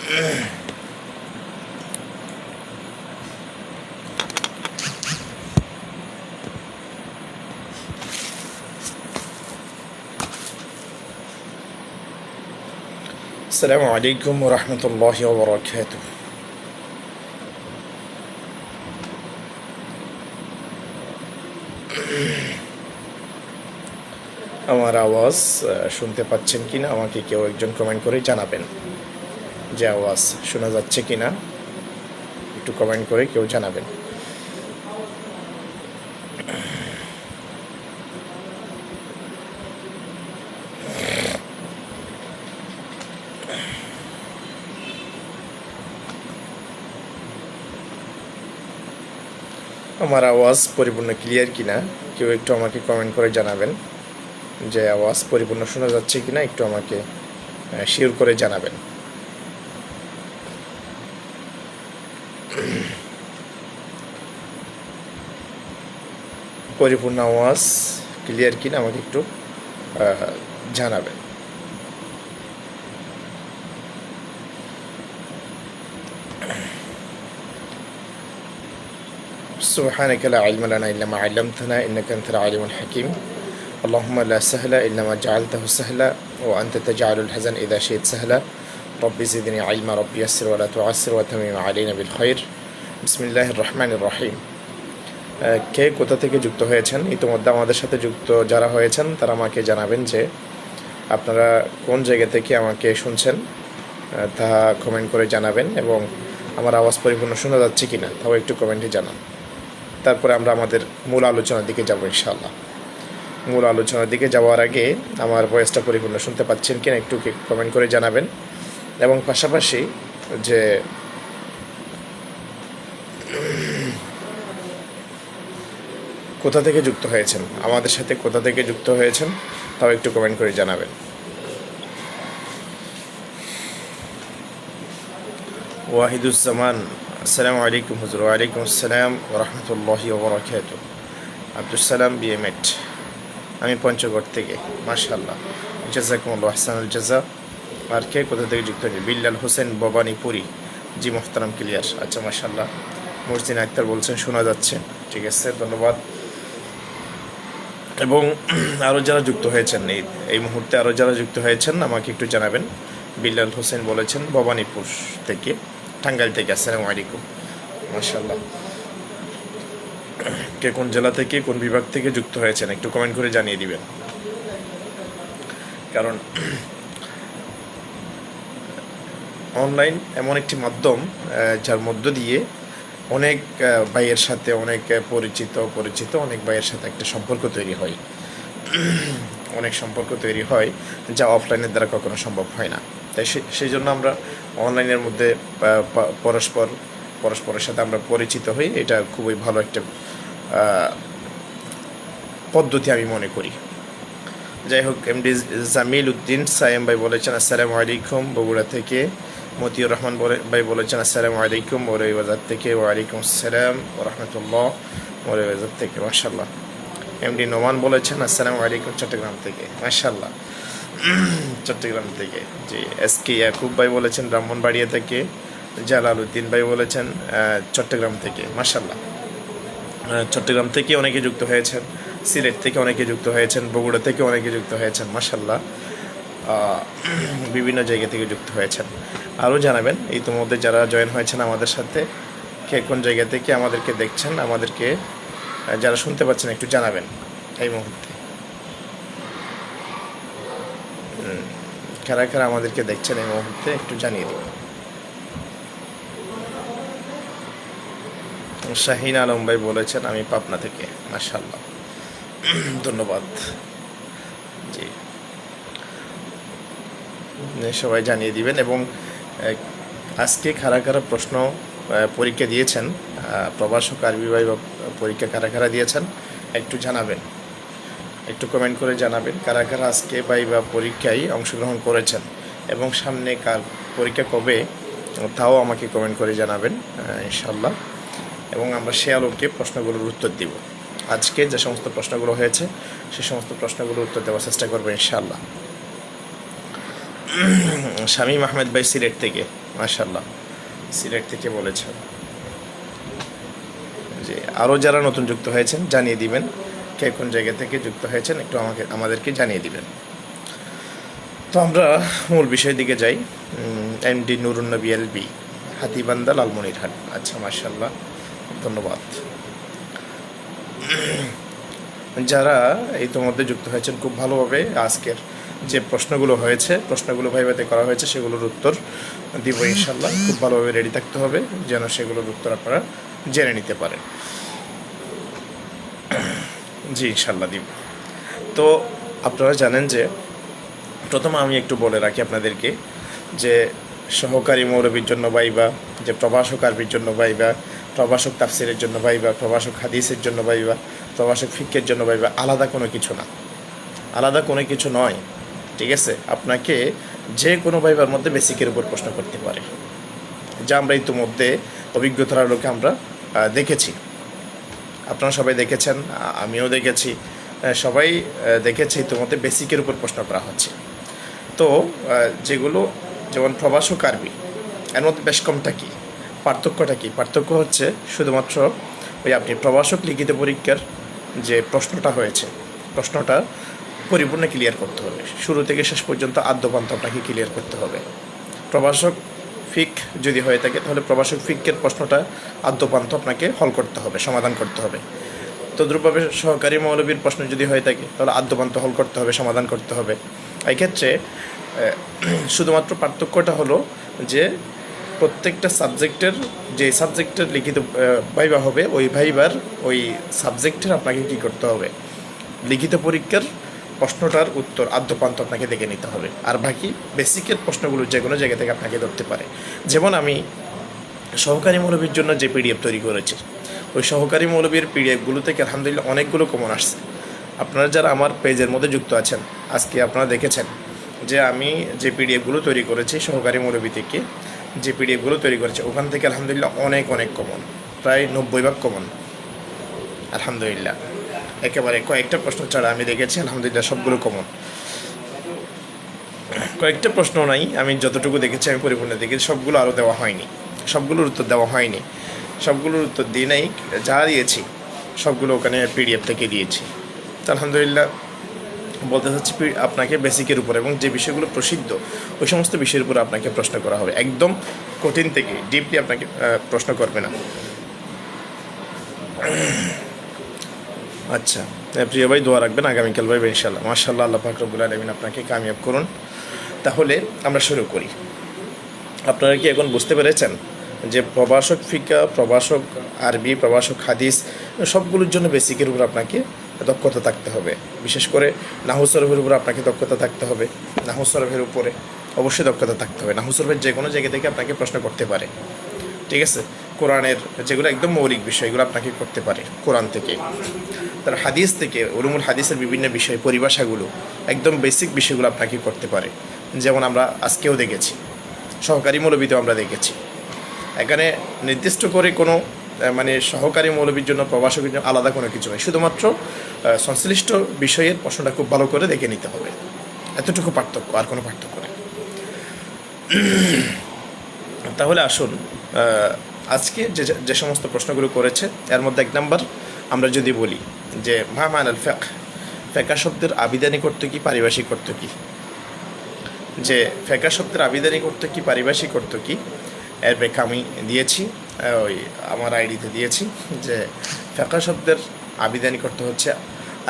السلام عليكم ورحمة الله وبركاته. আমার আওয়াজ শুনতে পাচ্ছেন কিনা আমাকে কেউ একজন কমেন্ট করে জানাবেন, যে আওয়াজ শোনা যাচ্ছে কিনা একটু কমেন্ট করে কেউ জানাবেন। আমার আওয়াজ পরিপূর্ণ ক্লিয়ার কিনা কেউ একটু আমাকে কমেন্ট করে জানাবেন, যে আওয়াজ পরিপূর্ণ শোনা যাচ্ছে কিনা একটু আমাকে শিওর করে জানাবেন। পরিপূর্ণ আওয়াজ ক্লিয়ার কিনা আমাকে একটু জানাবেন। سبحانك لا علم لنا إلا ما علمتنا إنك أنت العليم الحكيم اللهم لا سهل إلا ما جعلته سهلا وأنت تجعل الحزن إذا شئت سهلا ربي زدني علما ربي يسر ولا تعسر وتمم علينا بالخير بسم الله الرحمن الرحيم. কে কোথা থেকে যুক্ত হয়েছেন, ইতিমধ্যে আমাদের সাথে যুক্ত যারা হয়েছেন তারা আমাকে জানাবেন যে আপনারা কোন জায়গা থেকে আমাকে শুনছেন, তা কমেন্ট করে জানাবেন, এবং আমার আওয়াজ পরিপূর্ণ শোনা যাচ্ছে কিনা তাও একটু কমেন্টে জানান। তারপরে আমরা আমাদের মূল আলোচনার দিকে যাব ইনশাআল্লাহ। মূল আলোচনার দিকে যাওয়ার আগে আমার ভয়েসটা পরিপূর্ণ শুনতে পাচ্ছেন কিনা একটু কমেন্ট করে জানাবেন, এবং পাশাপাশি যে কোথা থেকে যুক্ত হয়েছেন, আমাদের সাথে কোথা থেকে যুক্ত হয়েছেন তাও একটু কমেন্ট করে জানাবেন। ওয়াহিদুজ্জামান, আসসালামু আলাইকুম হুজুর। ওয়ালাইকুম আসসালাম ওরহমতুল্লাহি ওবরাকাতুহু। আব্দুল সালাম বিএমএড, আমি পঞ্চগড় থেকে। মাশাআল্লাহ, জাযাকুমুল্লাহু আহসানুল জাযা। আর কে কোথা থেকে যুক্ত হয়েছে? বিল্লাল হোসেন ভবানীপুরি। জি মোহতারাম, ক্লিয়ার। আচ্ছা মাশাআল্লাহ। মুহসিন আক্তার বলছেন শোনা যাচ্ছে, ঠিক আছে, ধন্যবাদ। এবং আরও যারা যুক্ত হয়েছেন এই মুহূর্তে আরও যারা যুক্ত হয়েছেন আমাকে একটু জানাবেন। বিল্লাল হোসেন বলেছেন ভবানীপুর থেকে, টাঙ্গাইল থেকে। আসসালামু আলাইকুম, মাশাআল্লাহ। কে কোন জেলা থেকে কোন বিভাগ থেকে যুক্ত হয়েছেন একটু কমেন্ট করে জানিয়ে দিবেন, কারণ অনলাইন এমন একটি মাধ্যম যার মধ্য দিয়ে অনেক ভাইয়ের সাথে অনেক পরিচিত অনেক ভাইয়ের সাথে একটা সম্পর্ক তৈরি হয়, অনেক সম্পর্ক তৈরি হয় যা অফলাইনের দ্বারা কখনো সম্ভব হয় না। তাই সেই জন্য আমরা অনলাইনের মধ্যে পরস্পরের সাথে আমরা পরিচিত হই। এটা খুবই ভালো একটা পদ্ধতি আমি মনে করি। যাই হোক, এমডি জামিল উদ্দিন সায়েম ভাই বলেছেন আসসালামু আলাইকুম বগুড়া থেকে। মতিউর রহমান ভাই বলেছেন আসসালামু আলাইকুম মৌলভীবাজার থেকে। ওয়ালাইকুম আসসালাম রহমতুল্লাহ মৌলভীবাজার থেকে। মাশাআল্লাহ। এমডি নোমান বলেছেন আসসালামু আলাইকুম চট্টগ্রাম থেকে। মাশাআল্লাহ, চট্টগ্রাম থেকে। জি, এসকে ইয়াকুব ভাই বলেছেন ব্রাহ্মণবাড়িয়া থেকে। জালাল উদ্দিন ভাই বলেছেন চট্টগ্রাম থেকে। মাশাআল্লাহ, চট্টগ্রাম থেকে অনেকে যুক্ত হয়েছেন, সিলেট থেকে অনেকে যুক্ত হয়েছেন, বগুড়া থেকে অনেকে যুক্ত হয়েছেন। মাশাআল্লাহ, বিভিন্ন জায়গা থেকে যুক্ত হয়েছেন। আরও জানাবেন ইতিমধ্যে যারা জয়েন হয়েছেন আমাদের সাথে, কে কোন জায়গা থেকে আমাদেরকে দেখছেন, আমাদেরকে যারা শুনতে পাচ্ছেন একটু জানাবেন এই মুহূর্তে। কারা কারা আমাদেরকে দেখছেন এই মুহূর্তে একটু জানিয়ে দিন। শাহিন আলম ভাই বলেছেন আমি পাবনা থেকে। মাশাআল্লাহ, ধন্যবাদ। জি, সবাই জানিয়ে দিবেন। এবং আজকে কারা কারা প্রশ্ন পরীক্ষা দিয়েছেন, প্রভাষক আরবি ভাই পরীক্ষা কারা কারা দিয়েছেন একটু জানাবেন, একটু কমেন্ট করে জানাবেন কারা কারা আজকে বা পরীক্ষায় অংশগ্রহণ করেছেন, এবং সামনে কার পরীক্ষা কবে তাও আমাকে কমেন্ট করে জানাবেন ইনশাআল্লাহ। এবং আমরা সে আলোকে প্রশ্নগুলোর উত্তর দিব। আজকে যে সমস্ত প্রশ্নগুলো হয়েছে সে সমস্ত প্রশ্নগুলোর উত্তর দেওয়ার চেষ্টা করবো ইনশাআল্লাহ। শামীম আহমেদ ভাই সিলেট থেকে। মাশাআল্লাহ, সিলেট থেকে বলেছেন। যে আরও যারা নতুন যুক্ত হয়েছেন জানিয়ে দিবেন কে কোন জায়গা থেকে যুক্ত হয়েছেন, একটু আমাদেরকে জানিয়ে দিবেন। তো আমরা মূল বিষয়ের দিকে যাই। এমডি নুরুন নবী এলবি, হাতিবান্ধা, লালমনিরহাট। আচ্ছা, মাশাআল্লাহ, ধন্যবাদ। যারা ইতিমধ্যে যুক্ত হয়েছেন খুব ভালোভাবে আজকের যে প্রশ্নগুলো হয়েছে, প্রশ্নগুলো ভাইভাতে করা হয়েছে, সেগুলোর উত্তর দিব ইনশাল্লাহ। খুব ভালোভাবে রেডি থাকতে হবে যেন সেগুলোর উত্তর আপনারা জেনে নিতে পারেন। জি ইনশাল্লাহ দিব। তো আপনারা জানেন যে প্রথমে আমি একটু বলে রাখি আপনাদেরকে যে সহকারী মৌলবীর জন্য ভাইবা, যে প্রভাষক আরবির জন্য ভাইবা, প্রভাষক তাফসিরের জন্য ভাইবা, প্রভাষক হাদিসের জন্য ভাইবা, প্রভাষক ফিক্কের জন্য ভাইবা, আলাদা কোনো কিছু না, আলাদা কোনো কিছু নয়। ঠিক আছে, আপনাকে যে কোনো ভাইবার মধ্যে বেসিকের উপর প্রশ্ন করতে পারে, যা আমরা ইতিমধ্যে অভিজ্ঞতার আলোকে আমরা দেখেছি। আপনারা সবাই দেখেছেন, আমিও দেখেছি, সবাই দেখেছি ইতিমধ্যে বেসিকের উপর প্রশ্ন করা হচ্ছে। তো যেগুলো যেমন প্রভাষক আরবি, এর মধ্যে বেশ কমটা কী, পার্থক্যটা কী? পার্থক্য হচ্ছে শুধুমাত্র ওই আপনি প্রভাষক লিখিত পরীক্ষার যে প্রশ্নটা হয়েছে, প্রশ্নটা পরিপূর্ণ ক্লিয়ার করতে হবে, শুরু থেকে শেষ পর্যন্ত আদ্যপান্ত আপনাকে ক্লিয়ার করতে হবে। প্রভাষক ফিক যদি হয়ে থাকে তাহলে প্রভাষক ফিকের প্রশ্নটা আদ্যপান্ত আপনাকে হল করতে হবে, সমাধান করতে হবে। তদ্রূপভাবে সহকারী মৌলবীর প্রশ্ন যদি হয়ে থাকে তাহলে আদ্যপান্ত হল করতে হবে, সমাধান করতে হবে। এই ক্ষেত্রে শুধুমাত্র পার্থক্যটা হলো যে প্রত্যেকটা সাবজেক্টের, যে সাবজেক্টের লিখিত ভাইবা হবে, ওই ভাইবার ওই সাবজেক্টের আপনাকে কী করতে হবে, লিখিত পরীক্ষার প্রশ্নটার উত্তর আদ্যপান্ত আপনাকে দেখে নিতে হবে। আর বাকি বেসিকের প্রশ্নগুলো যে কোনো জায়গা থেকে আপনাকে ধরতে পারে। যেমন আমি সহকারী মৌলবীর জন্য যে পিডিএফ তৈরি করেছি, ওই সহকারী মৌলবীর পিডিএফগুলো থেকে আলহামদুলিল্লাহ অনেকগুলো কমন আসছে। আপনারা যারা আমার পেজের মধ্যে যুক্ত আছেন, আজকে আপনারা দেখেছেন যে আমি যে পিডিএফগুলো তৈরি করেছি সহকারী মৌলবী থেকে, যে পিডিএফগুলো তৈরি করেছি ওখান থেকে আলহামদুলিল্লাহ অনেক কমন, প্রায় 90 ভাগ কমন আলহামদুলিল্লাহ। একেবারে কয়েকটা প্রশ্ন ছাড়া আমি দেখেছি আলহামদুলিল্লাহ সবগুলো কমন। কয়েকটা প্রশ্ন নাই, আমি যতটুকু দেখেছি আমি পরিপূর্ণ দেখেছি, সবগুলো আরও দেওয়া হয়নি, সবগুলোর উত্তর দেওয়া হয়নি, সবগুলোর উত্তর দিয়ে নাই, যা দিয়েছি সবগুলো ওখানে পিডিএফ থেকে দিয়েছি। তো আলহামদুলিল্লাহ বলতে চাচ্ছি আপনাকে বেসিকের উপর এবং যে বিষয়গুলো প্রসিদ্ধ ওই সমস্ত বিষয়ের উপর আপনাকে প্রশ্ন করা হবে, একদম কঠিন থেকে ডিপলি আপনাকে প্রশ্ন করবে না। আচ্ছা প্রিয় ভাই, দোয়া রাখবেন, আগামীকাল ভাই ইনশাআল্লাহ। মাশাআল্লাহ, আল্লাহ পাক রব্বুল আলামিন আপনাকে কামিয়াব করুন। তাহলে আমরা শুরু করি। আপনারা কি এখন বুঝতে পেরেছেন যে প্রভাষক ফিকা, প্রভাষক আরবি, প্রভাষক হাদিস সবগুলোর জন্য বেসিকের উপর আপনাকে দক্ষতা থাকতে হবে। বিশেষ করে নাহু সরফের উপর আপনাকে দক্ষতা থাকতে হবে। নাহু সরফের উপরে অবশ্যই দক্ষতা থাকতে হবে। নাহু সরফের যে কোনো জায়গা থেকে আপনাকে প্রশ্ন করতে পারে। ঠিক আছে, কোরআনের যেগুলো একদম মৌলিক বিষয় এগুলো আপনাকে করতে পারে কোরআন থেকে। তার হাদিস থেকে উলুমুল হাদিসের বিভিন্ন বিষয়, পরিভাষাগুলো, একদম বেসিক বিষয়গুলো আপনাকে করতে পারে। যেমন আমরা আজকেও দেখেছি, সহকারী মৌলবীতেও আমরা দেখেছি, এখানে নির্দিষ্ট করে কোনো মানে সহকারী মৌলবীর জন্য, প্রভাষকের জন্য আলাদা কোনো কিছু নয়, শুধুমাত্র সংশ্লিষ্ট বিষয়ের প্রশ্নটা খুব ভালো করে দেখে নিতে হবে, এতটুকু পার্থক্য, আর কোনো পার্থক্য নেই। তাহলে আসুন আজকে যে সমস্ত প্রশ্নগুলো করেছে এর মধ্যে 1 নম্বর আমরা যদি বলি যে মা মানাল ফিকহ, ফিকহ শব্দের আবিধানিক অর্থ কি, পারিভাষিক অর্থ কি? যে ফিকহ শব্দের আবিধানিক অর্থ কি, পারিভাষিক অর্থ কি, এর ব্যাখ্যা আমি দিয়েছি, ওই আমার আইডিতে দিয়েছি। যে ফিকহ শব্দের আবিধানিক অর্থ হচ্ছে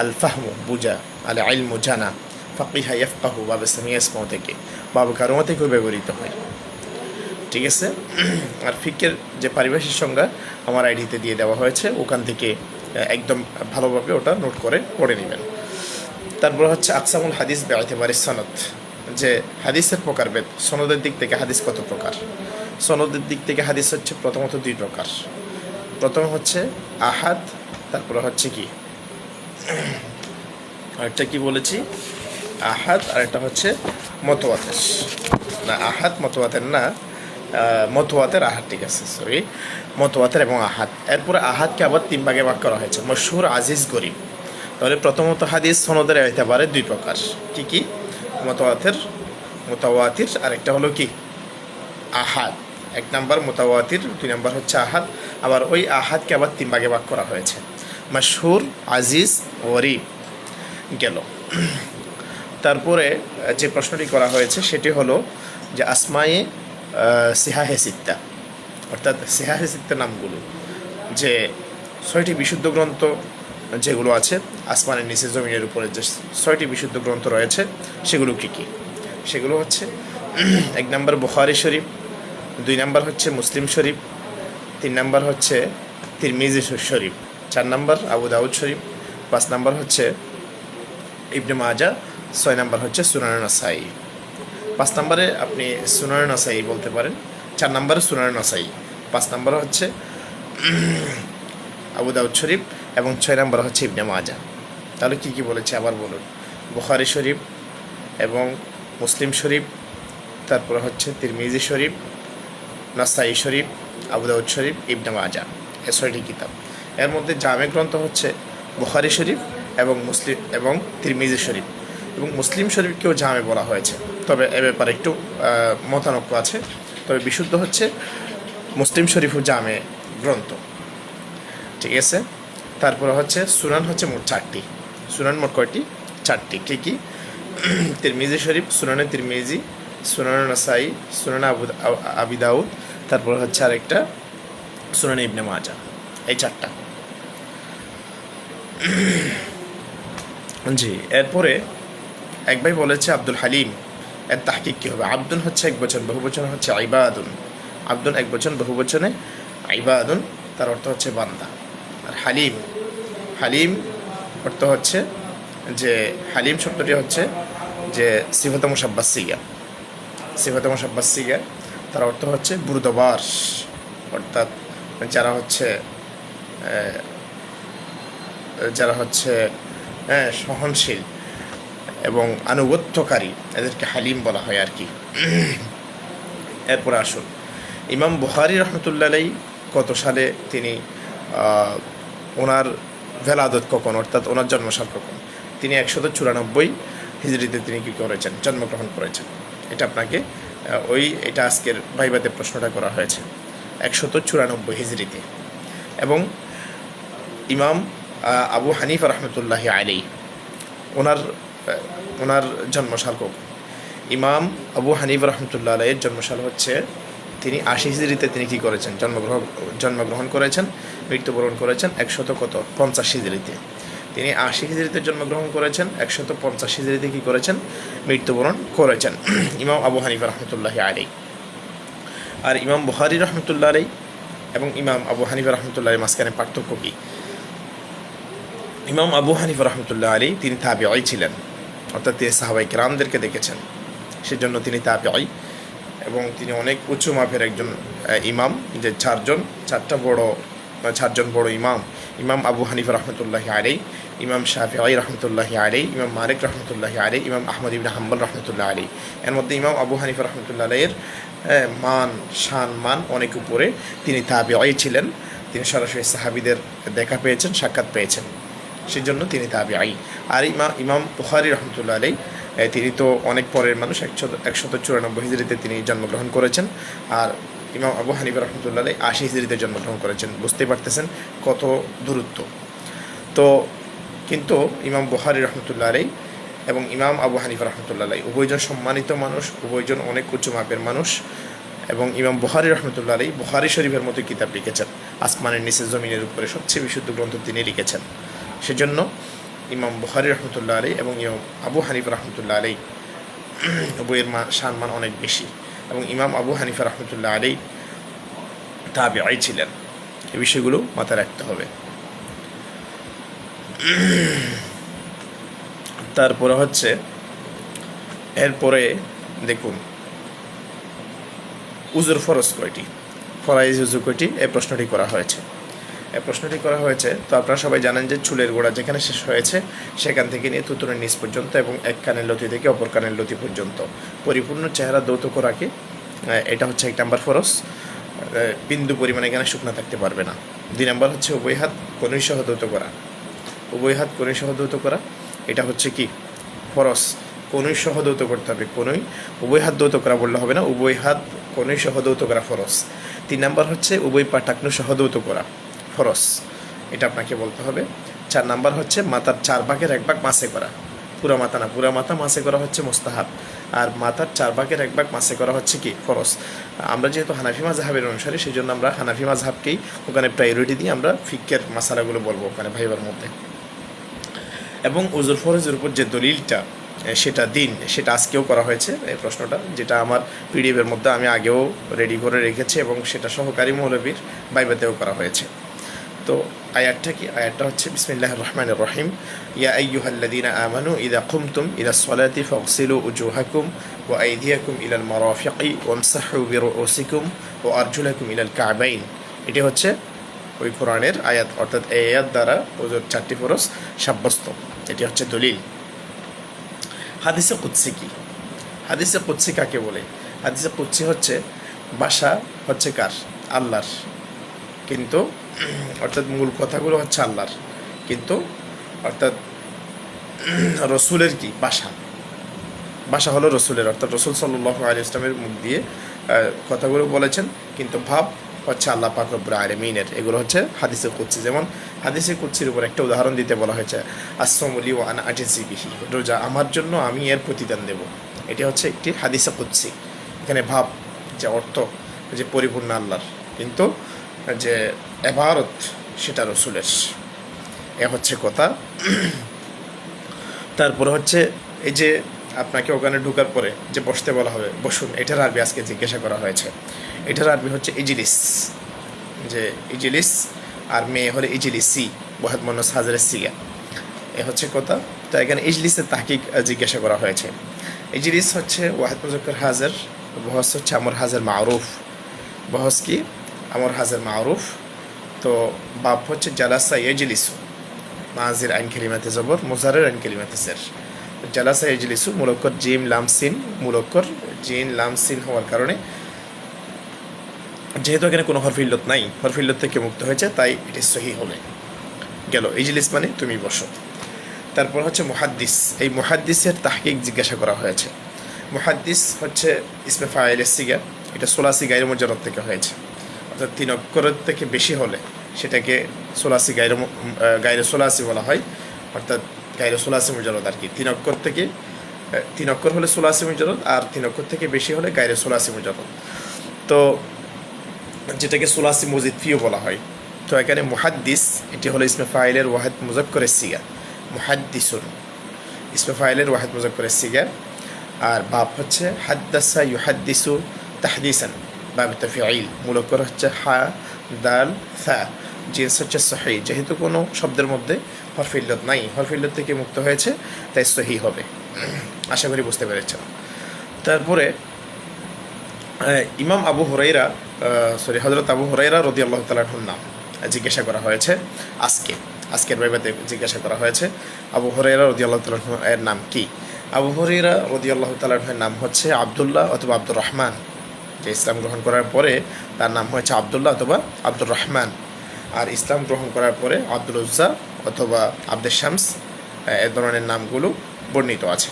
আল ফাহমু, বুঝা, আল ইলমু, জানা, ফাকিহা ইয়াফকাহু, বাবে সামিয়া ইসমা থেকে, বাবে কারমা থেকেও ব্যবহৃত হয়। ঠিক আছে, আর ফিকের যে পারিভাষিক সংজ্ঞা আমার আইডিতে দিয়ে দেওয়া হয়েছে, ওখান থেকে একদম ভালোভাবে ওটা নোট করে পড়ে নেবেন। তারপর হচ্ছে আকসামুল হাদিস বিআতিবারি সনদ, যে হাদিসের প্রকারভেদ, সনদের দিক থেকে হাদিস কত প্রকার। সনদের দিক থেকে হাদিস হচ্ছে প্রথমত 2 প্রকার। প্রথম হচ্ছে আহাদ, তারপরে হচ্ছে কি আরেকটা কি বলেছি, আহাদ, আরেকটা হচ্ছে মতওয়াতের, না আহাদ মতওয়াতের না, মতওয়াতের আহাদ, ঠিক আছে, সরি, মতওয়াতের এবং আহাদ। এরপরে আহাদকে আবার 3 ভাগে ভাগ করা হয়েছে, মশহুর, আজিজ, গরিব। তাহলে প্রথমত হাদিস সনদের এতেবারে 2 প্রকার, কি কি, মতওয়াতির, আরেকটা হলো কি আহাদ। এক নাম্বার মুতাওয়াতির, দুই নাম্বার হচ্ছে আহাদ। আবার ওই আহাদকে আবার 3 ভাগে ভাগ করা হয়েছে, মাশহুর, আজিজ, গরীব গেল। তারপরে যে প্রশ্নটি করা হয়েছে সেটি হলো যে আসমায়ে সিহাহে সিত্তা, অর্থাৎ সিহাহে সিত্তা নামগুলো, যে 6টি বিশুদ্ধ গ্রন্থ যেগুলো আছে আসমানের নিচে জমিনের উপরে, যে 6টি বিশুদ্ধ গ্রন্থ রয়েছে সেগুলো কী কী? সেগুলো হচ্ছে 1 নাম্বার বুখারী শরীফ, 2 নাম্বার হচ্ছে মুসলিম শরীফ, 3 নাম্বার হচ্ছে তিরমিজি শরীফ, 4 নাম্বার আবু দাউদ শরীফ, 5 নাম্বার হচ্ছে ইবনে মাজা, 6 নাম্বার হচ্ছে সুনান নাসাই। 5 নাম্বারে আপনি সুনান নাসাই বলতে পারেন, 4 নাম্বারে সুনান নাসাই, 5 নাম্বার হচ্ছে আবু দাউদ শরীফ এবং 6 নাম্বার হচ্ছে ইবনে মাজা। তাহলে কী কী বলেছে আবার বলুন? বুখারী শরীফ এবং মুসলিম শরীফ, তারপরে হচ্ছে তিরমিজি শরীফ, নাসাই শরীফ, আবু দাউদ শরীফ, ইবনে মাজা, এই 6টি কিতাব। এর মধ্যে জামে গ্রন্থ হচ্ছে বুখারী শরীফ এবং তিরমিজি শরীফ, এবং মুসলিম শরীফকেও জামে বলা হয়েছে, তবে এ ব্যাপারে একটু মতানৈক্য আছে। তবে বিশুদ্ধ হচ্ছে মুসলিম শরীফও জামে গ্রন্থ, ঠিক আছে। তারপরে হচ্ছে সুনান হচ্ছে মোট 4টি। সুনান মোট কয়টি? 4টি। কী কী? তিরমিজি শরীফ, সুনানে তিরমিজি, সুনান নাসাই, সুনান আবি দাউদ, তারপর হচ্ছে আরেকটা সুনান ইবনে মাজা, এই 4টা। জি, এরপরে এক ভাই বলেছে আব্দুল হালিম, এর তাহকিক কী হবে? আব্দুন হচ্ছে একবচন, বহুবচন হচ্ছে আইবাদুন। আব্দুন একবচন, বহুবচনে আইবাদুন, তার অর্থ হচ্ছে বান্দা। আর হালিম, হালিম অর্থ হচ্ছে যে হালিম শব্দটি হচ্ছে যে সিফাতে মুশাব্বাহ সিগা, সিফাতে মুশাব্বাহ সিগা, তার অর্থ হচ্ছে বুরদবাস, অর্থাৎ যারা হচ্ছে সহনশীল এবং আনুগত্যকারী, এদেরকে হালিম বলা হয় আর কি। এরপরে আসুন, ইমাম বুখারী রহমতুল্লাহ আলাইহি কত সালে তিনি ওনার ভেলাদত কখন, অর্থাৎ ওনার জন্মসাল কখন? তিনি 194 হিজরিতে তিনি কী করেছেন? জন্মগ্রহণ করেছেন। এটা আপনাকে এটা আজকের ভাইবাতে প্রশ্নটা করা হয়েছে, 194 হিজরিতে। এবং ইমাম আবু হানিফা রহমতুল্লাহি আলাইহি ওনার জন্মসাল কখন? ইমাম আবু হানিফা রহমতুল্লাহ আলাইহির জন্মসাল হচ্ছে, তিনি 80 হিজরিতে তিনি কী করেছেন? জন্মগ্রহণ করেছেন, মৃত্যুবরণ করেছেন 150 হিজরিতে। তিনি 80 হিজরিতে জন্মগ্রহণ করেছেন, 150 হিজরিতে কী করেছেন? মৃত্যুবরণ করেছেন ইমাম আবু হানিফা রহমতুল্লাহি আলাইহি। আর ইমাম বুখারী রহমতুল্লাহ আলাইহি এবং ইমাম আবু হানিফা রহমতুল্লাহ আলাইহির মাঝখানে পার্থক্য কী? ইমাম আবু হানিফা রহমতুল্লাহ আলাইহি তিনি তাবিঈ ছিলেন, অর্থাৎ তিনি সাহাবায়ে কেরামদেরকে দেখেছেন, সেজন্য তিনি তাবিঈ, এবং তিনি অনেক উঁচু মাপের একজন ইমাম, যে 4জন বড় ইমাম, ইমাম আবু হানিফা রহমতুল্লাহি আলাইহি, ইমাম শাফিঈ রহমতুল্লাহি আলাইহি, ইমাম মালিক রহমতুল্লাহি আলাইহি, ইমাম আহমদ ইবনে হাম্বল রহমতুল্লাহ আলাইহি। এর মধ্যে ইমাম আবু হানিফা রহমতুল্লাহ আলাইহির মান অনেক উপরে। তিনি তাবিঈ ছিলেন, তিনি সরাসরি সাহাবীদের দেখা পেয়েছেন, সাক্ষাৎ পেয়েছেন, সেজন্য তিনি তাবিঈ। আর ইমাম বুখারী রহমতুল্লাহ আলাইহি তিনি তো অনেক পরের মানুষ, 194 হিজরিতে তিনি জন্মগ্রহণ করেছেন। আর ইমাম আবু হানিফা রহমতুল্লাহ আলাইহি 80 হিজরিতে জন্মগ্রহণ করেছেন। বুঝতেই পারতেছেন কত দূরত্ব। তো কিন্তু ইমাম বুখারী রহমতুল্লাহ আলাইহি এবং ইমাম আবু হানিফা রহমতুল্লাহ আলাইহি উভয়জন সম্মানিত মানুষ, উভয়জন অনেক উঁচু মাপের মানুষ। এবং ইমাম বুখারী রহমতুল্লাহ আলাইহি বুখারী শরীফের মতো কিতাব লিখেছেন, আসমানের নিচে জমিনের উপরে সবচেয়ে বিশুদ্ধ গ্রন্থ তিনি লিখেছেন। সেজন্য ইমাম বুখারী রহমতুল্লাহ আলাইহি এবং ইমাম আবু হানিফা রহমতুল্লাহ আলাইহি উভয়ের সম্মান অনেক বেশি। এবং ইমাম আবু হানিফা রহমতুল্লাহ আলাইহি তাবিঈ ছিলেন, এই বিষয়গুলো মাথায় রাখতে হবে। তারপরে হচ্ছে এরপরে দেখুন, উজুর ফরজ কয়টি, ফরাইজ উজু কয়টি, এই প্রশ্নটি করা হয়েছে। তো আপনারা সবাই জানেন যে চুলের গোড়া যেখানে শেষ হয়েছে সেখান থেকে নিয়ে থুতনির নিচ পর্যন্ত এবং এক কানের লতি থেকে অপর কানের লতি পর্যন্ত পরিপূর্ণ চেহারা ধৌত করাকে, এটা হচ্ছে 1 নাম্বার ফরজ। বিন্দু পরিমাণে এখানে শুকনা থাকতে পারবে না। 2 নাম্বার হচ্ছে উভয় হাত কনুই সহ ধৌত করা, এটা হচ্ছে কি ফরজ, কনুই সহ ধৌত করতে হবে। উভয় হাত ধৌত করা বললে হবে না, উভয় হাত কনুই সহ দৌত করা ফরজ। 3 নাম্বার হচ্ছে উভয় পা টাকনু সহ দৌত করা ফরজ, এটা আপনাকে বলতে হবে। 4 নাম্বার হচ্ছে মাথার 4 ভাগের 1 ভাগ মাসে করা, পুরা মাথা না, পুরা মাথা মাসে করা হচ্ছে মুস্তাহাব, আর মাথার 4 ভাগের 1 ভাগ মাসে করা হচ্ছে কি ফরজ। আমরা যেহেতু হানাফি মাযহাবের অনুসারী, সেই জন্য আমরা হানাফি মাযহাবকেই ওখানে প্রায়োরিটি দিয়ে আমরা ফিকহের মাসালাগুলো বলবো ওখানে ভাইবার মধ্যে। এবং উজুর ফরজের উপর যে দলিলটা সেটা দিন, সেটা আজকেও করা হয়েছে এই প্রশ্নটা, যেটা আমার পিডিএফের মধ্যে আমি আগেও রেডি করে রেখেছি এবং সেটা সহকারী মৌলবীর বাইবাতেও করা হয়েছে। তো আয়াতটা কি? আয়াতটা হচ্ছে বিসমিল্লাহির রহমানির রহিম, ইয়া আইয়ুহাল্লাযীনা আমানু ইযা কুমতুম ইলাস সালাতি ফাগসিলু উজুহাকুম ওয়া আইদিয়াকুম ইলাল মারাফিকি ওয়ামসাহু বিরুউসিকুম ওয়া আরজুলাকুম ইলাল কা'বাইন। এটি হচ্ছে ওই কোরআনের আয়াত, অর্থাৎ এই আয়াত দ্বারা ওজুর 4টি ফরজ সাব্যস্ত, এটি হচ্ছে দলিল। হাদিসে কুদসি কি? হাদিসে কুদসি কাকে বলে? হাদিসে কুদসি হচ্ছে ভাষা হচ্ছে কার? আল্লাহর, কিন্তু অর্থাৎ মূল কথাগুলো হচ্ছে আল্লাহর, কিন্তু অর্থাৎ রসুলের কি ভাষা? ভাষা হলো রসুলের, অর্থাৎ রসুল সাল্লাল্লাহু আলাইহি ওয়াসাল্লামের মুখ দিয়ে কথাগুলো বলেছেন, কিন্তু ভাব হচ্ছে আল্লাহ পাক রব্বুল আলামিনের। এগুলো হচ্ছে হাদিসে কুদসি। যেমন হাদিসে কুদসির উপর একটা উদাহরণ দিতে বলা হয়েছে, আসসামু লি ওয়া আনা আজজি বিহি, রোজা আমার জন্য, আমি এর প্রতিদান দেব। এটি হচ্ছে একটি হাদিসে কুদসি। এখানে ভাব যে অর্থ যে পরিপূর্ণ আল্লাহর, কিন্তু যে ইবাদত সেটা রসুলের, এ হচ্ছে কথা। তারপরে হচ্ছে এই যে আপনাকে ওখানে ঢোকার পরে যে বসতে বলা হবে, বসুন, এটার আরবি আজকে জিজ্ঞাসা করা হয়েছে। এটার আরবি হচ্ছে ইজলিস, যে ইজলিস, আর মেয়ে হলে ইজলিসি, ওয়াহিদ মুন্নাস হাজারের সিগা, এ হচ্ছে কথা। তো এখানে ইজলিসের তাহকিক জিজ্ঞাসা করা হয়েছে। ইজলিস হচ্ছে ওয়াহিদ মুজাক্কার হাজার, বহস হচ্ছে আমর হাজার মারুফ। বহস কি? আমর হাজার মারুফ। তো বাপ হচ্ছে জালাসা ইজলিসু, মাজির আইন কেলিমাতে জবর, মুজারের আইন কেলিমাতে সের। জালাসা ইজলিসু মুলক্কর জিম লাম সিন, মুলক্কর জিন লাম সিন হওয়ার কারণে, যেহেতু এখানে কোনো হরফিল্লত নাই, হরফিল্লত থেকে মুক্ত হয়েছে, তাই এটি সহি হবে। গেল ইজলিস মানে তুমি বসো। তারপর হচ্ছে মুহাদ্দিস। এই মুহাদ্দিসের তাহকিক জিজ্ঞাসা করা হয়েছে। মুহাদ্দিস হচ্ছে ইসমে ফাইলের সিগা, এটা সোলাসি গায়রে মুজাররদ থেকে হয়েছে, অর্থাৎ 3 অক্ষরের থেকে বেশি হলে সেটাকে সোলাসি গায়রে সোলাসি বলা হয়, অর্থাৎ গায়রে সোলাসি মুজাররদ আর কি। 3 অক্ষর থেকে 3 অক্ষর হলে সোলাসি মুজাররদ, আর 3 অক্ষর থেকে বেশি হলে গায়রে সোলাসি মুজাররদ, তো যেটাকে সোলাসি মুজিদ ফিও বলা হয়। তো এখানে মুহাদ্দিস এটি হলো ইসমে ফাইলের ওয়াহিদ মুজাক্করের সিগা, মুহাদ্দিসুন ইসমে ফাইলের ওয়াহিদ মুজাক্করের সিগা। আর বাপ হচ্ছে হাদ্দাসা ইউহাদ্দিসু তাহদিসান, বাব তাফঈল, মুলক্কর হচ্ছে হা দাল সা, জিন্স হচ্ছে সহি। যেহেতু কোনো শব্দের মধ্যে হরফিল্লত নাই, হরফিল্লত থেকে মুক্ত হয়েছে, তাই সহি হবে। আশা করি বুঝতে পেরেছেন। তারপরে ইমাম আবু হুরাইরা হযরত আবু হুরাইরা রাদিয়াল্লাহু তাআলা আনহুর নাম জিজ্ঞাসা করা হয়েছে। আজকের বাইবাতে জিজ্ঞাসা করা হয়েছে আবু হুরাইরা রাদিয়াল্লাহু তাআলা আনহু এর নাম কি? আবু হুরাইরা রাদিয়াল্লাহু তাআলা আনহুর নাম হচ্ছে আব্দুল্লাহ অথবা আব্দুর রহমান। যে ইসলাম গ্রহণ করার পরে তার নাম হয়েছে আব্দুল্লাহ অথবা আব্দুর রহমান, আর ইসলাম গ্রহণ করার পরে আব্দুল উজ্জা অথবা আব্দুল শামস, এ ধরনের নামগুলো বর্ণিত আছে।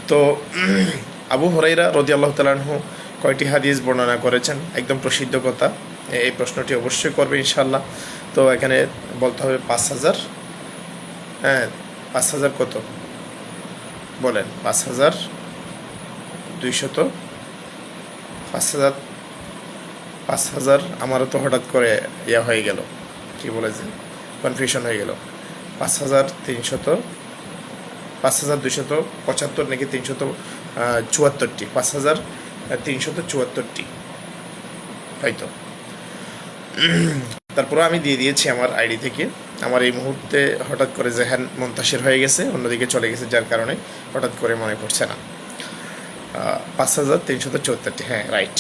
তো আবু হুরাইরা রাদিয়াল্লাহু তাআলা আনহু কয়টি হাদিস বর্ণনা করেছেন? একদম প্রসিদ্ধ কথা, এই প্রশ্নটি অবশ্যই করবে ইনশাআল্লাহ। তো এখানে বলতে হবে 5000, 5000 কত বলেন? 5200, 5000 আমারও তো হঠাৎ করে ইয়া হয়ে গেল, কি বলে যে কনফিউশন হয়ে গেল। 5300, 5275 নাকি 374টি, 5374টি হয়তো। তারপরে আমি দিয়ে দিয়েছি আমার আইডি থেকে। আমার এই মুহূর্তে হঠাৎ করে জেহান মুনতাশির হয়ে গেছে, অন্যদিকে চলে গেছে, যার কারণে হঠাৎ করে মনে পড়ছে না। 5374টি, হ্যাঁ রাইট,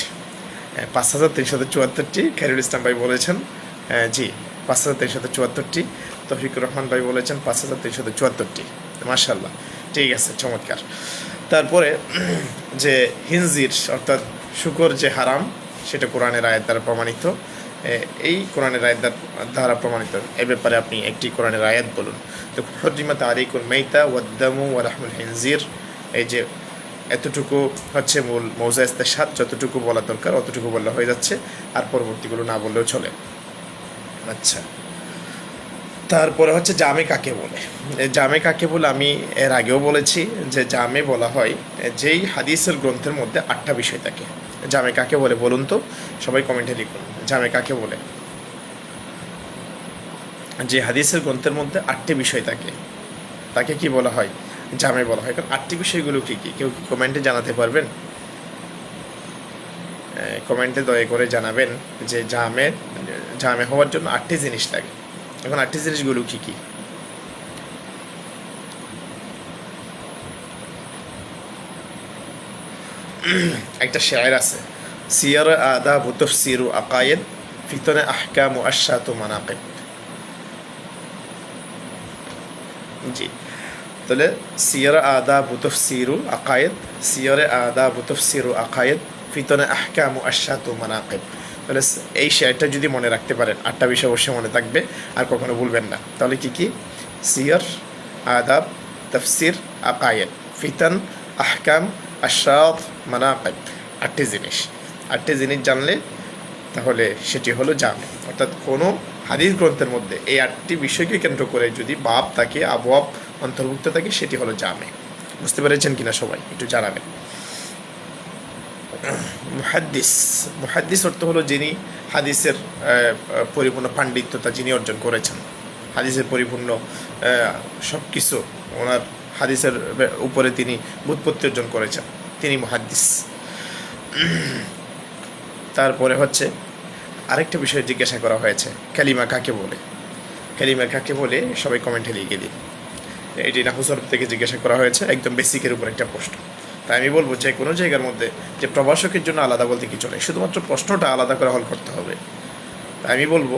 5374টি খায়রুল ইসলাম ভাই বলেছেন। জি, 5374টি। তৌফিকুর রহমান ভাই বলেছেন 5374টি। মাশাআল্লাহ, ঠিক আছে, চমৎকার। তারপরে যে হিনজির অর্থাৎ শুকর যে হারাম, সেটা কোরআনের আয়াত দ্বারা প্রমাণিত। এই কোরআনের আয়াত দ্বারা প্রমাণিত, এ ব্যাপারে আপনি একটি কোরআনের আয়াত বলুন। তো হুররিমাত আলাইকুম মাইতা ওয়াদ দামু ওয়া লাহমুল হিনজির, এই যে এতটুকু হচ্ছে মূল মৌজা ইস্তেশহাদ, যতটুকু বলা দরকার অতটুকু বললে হয়ে যাচ্ছে, আর পরবর্তীগুলো না বললেও চলে। আচ্ছা, তারপরে হচ্ছে জামে কাকে বলে। জামে কাকে বলে আমি এর আগেও বলেছি যে জামে বলা হয় যেই হাদিসের গ্রন্থের মধ্যে 8টা বিষয় থাকে। জামে কাকে বলে বলুন তো, সবাই কমেন্টে লিখুন জামে কাকে বলে। যে হাদিসের গ্রন্থের মধ্যে 8টি বিষয় থাকে তাকে কি বলা হয়? জামে বলা হয়। কারণ 8টি বিষয়গুলো কী কী কেউ কি কমেন্টে জানাতে পারবেন? কমেন্টে দয়া করে জানাবেন যে জামে হওয়ার জন্য 8টি জিনিস লাগে। এখন 8টি জিনিসগুলো কী কী? একটা শেয়ার আছে, সিয়ার আদাব ও তাফসীর ও আকায়েদ ফিতনে আহকাম ও আশাত ও মানাকিব। জি, তাহলে সিয়ার আদাব ও তাফসীর ও আকায়েদ, সিয়ার আদাব ও তাফসীর ও আকায়েদ ফিতনে আহকাম ও আশাত ও মানাকিব। তাহলে এই শেয়ারটা যদি মনে রাখতে পারেন, 8টা বিষয় অবশ্যই মনে থাকবে আর কখনো ভুলবেন না। তাহলে কি কি? সিয়ার, আদাব, তাফসীর, আকায়েদ, ফিতন, আহকাম, আশাত, মানাকিব। 8টি জিনিস। 8টি জিনিস জানলে তাহলে সেটি হলো জামে। অর্থাৎ কোনো হাদিস গ্রন্থের মধ্যে এই 8টি বিষয়কে কেন্দ্র করে যদি বাব থাকে, আবওয়াব অন্তর্ভুক্ত থাকে, সেটি হলো জামে। বুঝতে পেরেছেন কিনা সবাই? একটু জানাবেন। মুহাদ্দিস, মুহাদ্দিস অর্থ হলো যিনি হাদিসের পরিপূর্ণ পাণ্ডিত্যতা যিনি অর্জন করেছেন, হাদিসের পরিপূর্ণ সব কিছু ওনার হাদিসের উপরে তিনি ব্যুৎপত্তি অর্জন করেছেন, তিনি মুহাদ্দিস। তারপরে হচ্ছে আরেকটা বিষয় জিজ্ঞাসা করা হয়েছে, কালিমা কাকে বলে? কালিমা কাকে বলে সবাই কমেন্টে লিখে দিন। এটি নাহু সরফ থেকে জিজ্ঞাসা করা হয়েছে, একদম বেসিকের উপর একটা প্রশ্ন। তাই আমি বলবো যে কোনো জায়গার মধ্যে যে প্রভাষকের জন্য আলাদা বলতে কিছু নেই, শুধুমাত্র প্রশ্নটা আলাদা করে হল করতে হবে। তাই আমি বলবো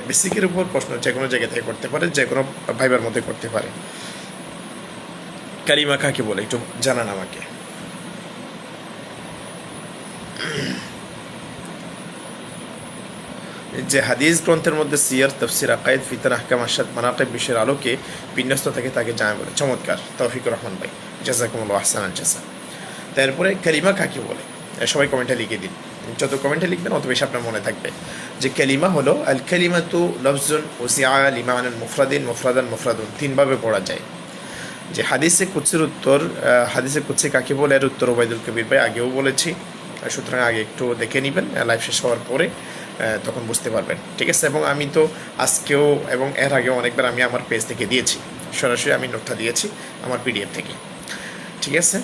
বেসিকের উপর প্রশ্ন যে কোনো জায়গা থেকে করতে পারে, যে কোনো ভাইবার মধ্যে করতে পারে। কালিমা কাকে বলে একটু জানান আমাকে। যে হাদিস গ্রন্থের মধ্যে সিয়ার, তাফসীর, আকায়েদ, ফিতন, আহকাম, আশাত, মানাকিব বিষয়ের আলোকে বিন্যস্ত থাকে তাকে জামে বলে। চমৎকার, তৌফিকুর রহমান ভাই, জাযাকুমুল্লাহু আহসানাল জাযা। তারপরে কালিমা কাকে বলে সবাই কমেন্টে লিখে দিন। যত কমেন্টে লিখবেন অত বেশি আপনার মনে থাকবে যে কালিমা হলো আল কালিমাতু লফজুন ওসিআ লিমানান মুফরাদিন মুফরাদান মুফরাদুন। 3ভাবে পড়া যায়। যে হাদিসে কুদসির উত্তর, হাদিসে কুদসি কাকে বলে এর উত্তর ওবায়দুল কবির ভাই আগেও বলেছি, সুতরাং আগে একটু দেখে নেবেন লাইভ শেষ হওয়ার পরে, তখন বুঝতে পারবেন। ঠিক আছে? এবং আমি তো আজকেও এবং এর আগেও অনেকবার আমি আমার পেজ থেকে দিয়েছি, সরাসরি আমি নোটটা দিয়েছি আমার পিডিএফ থেকে। ঠিক আছে?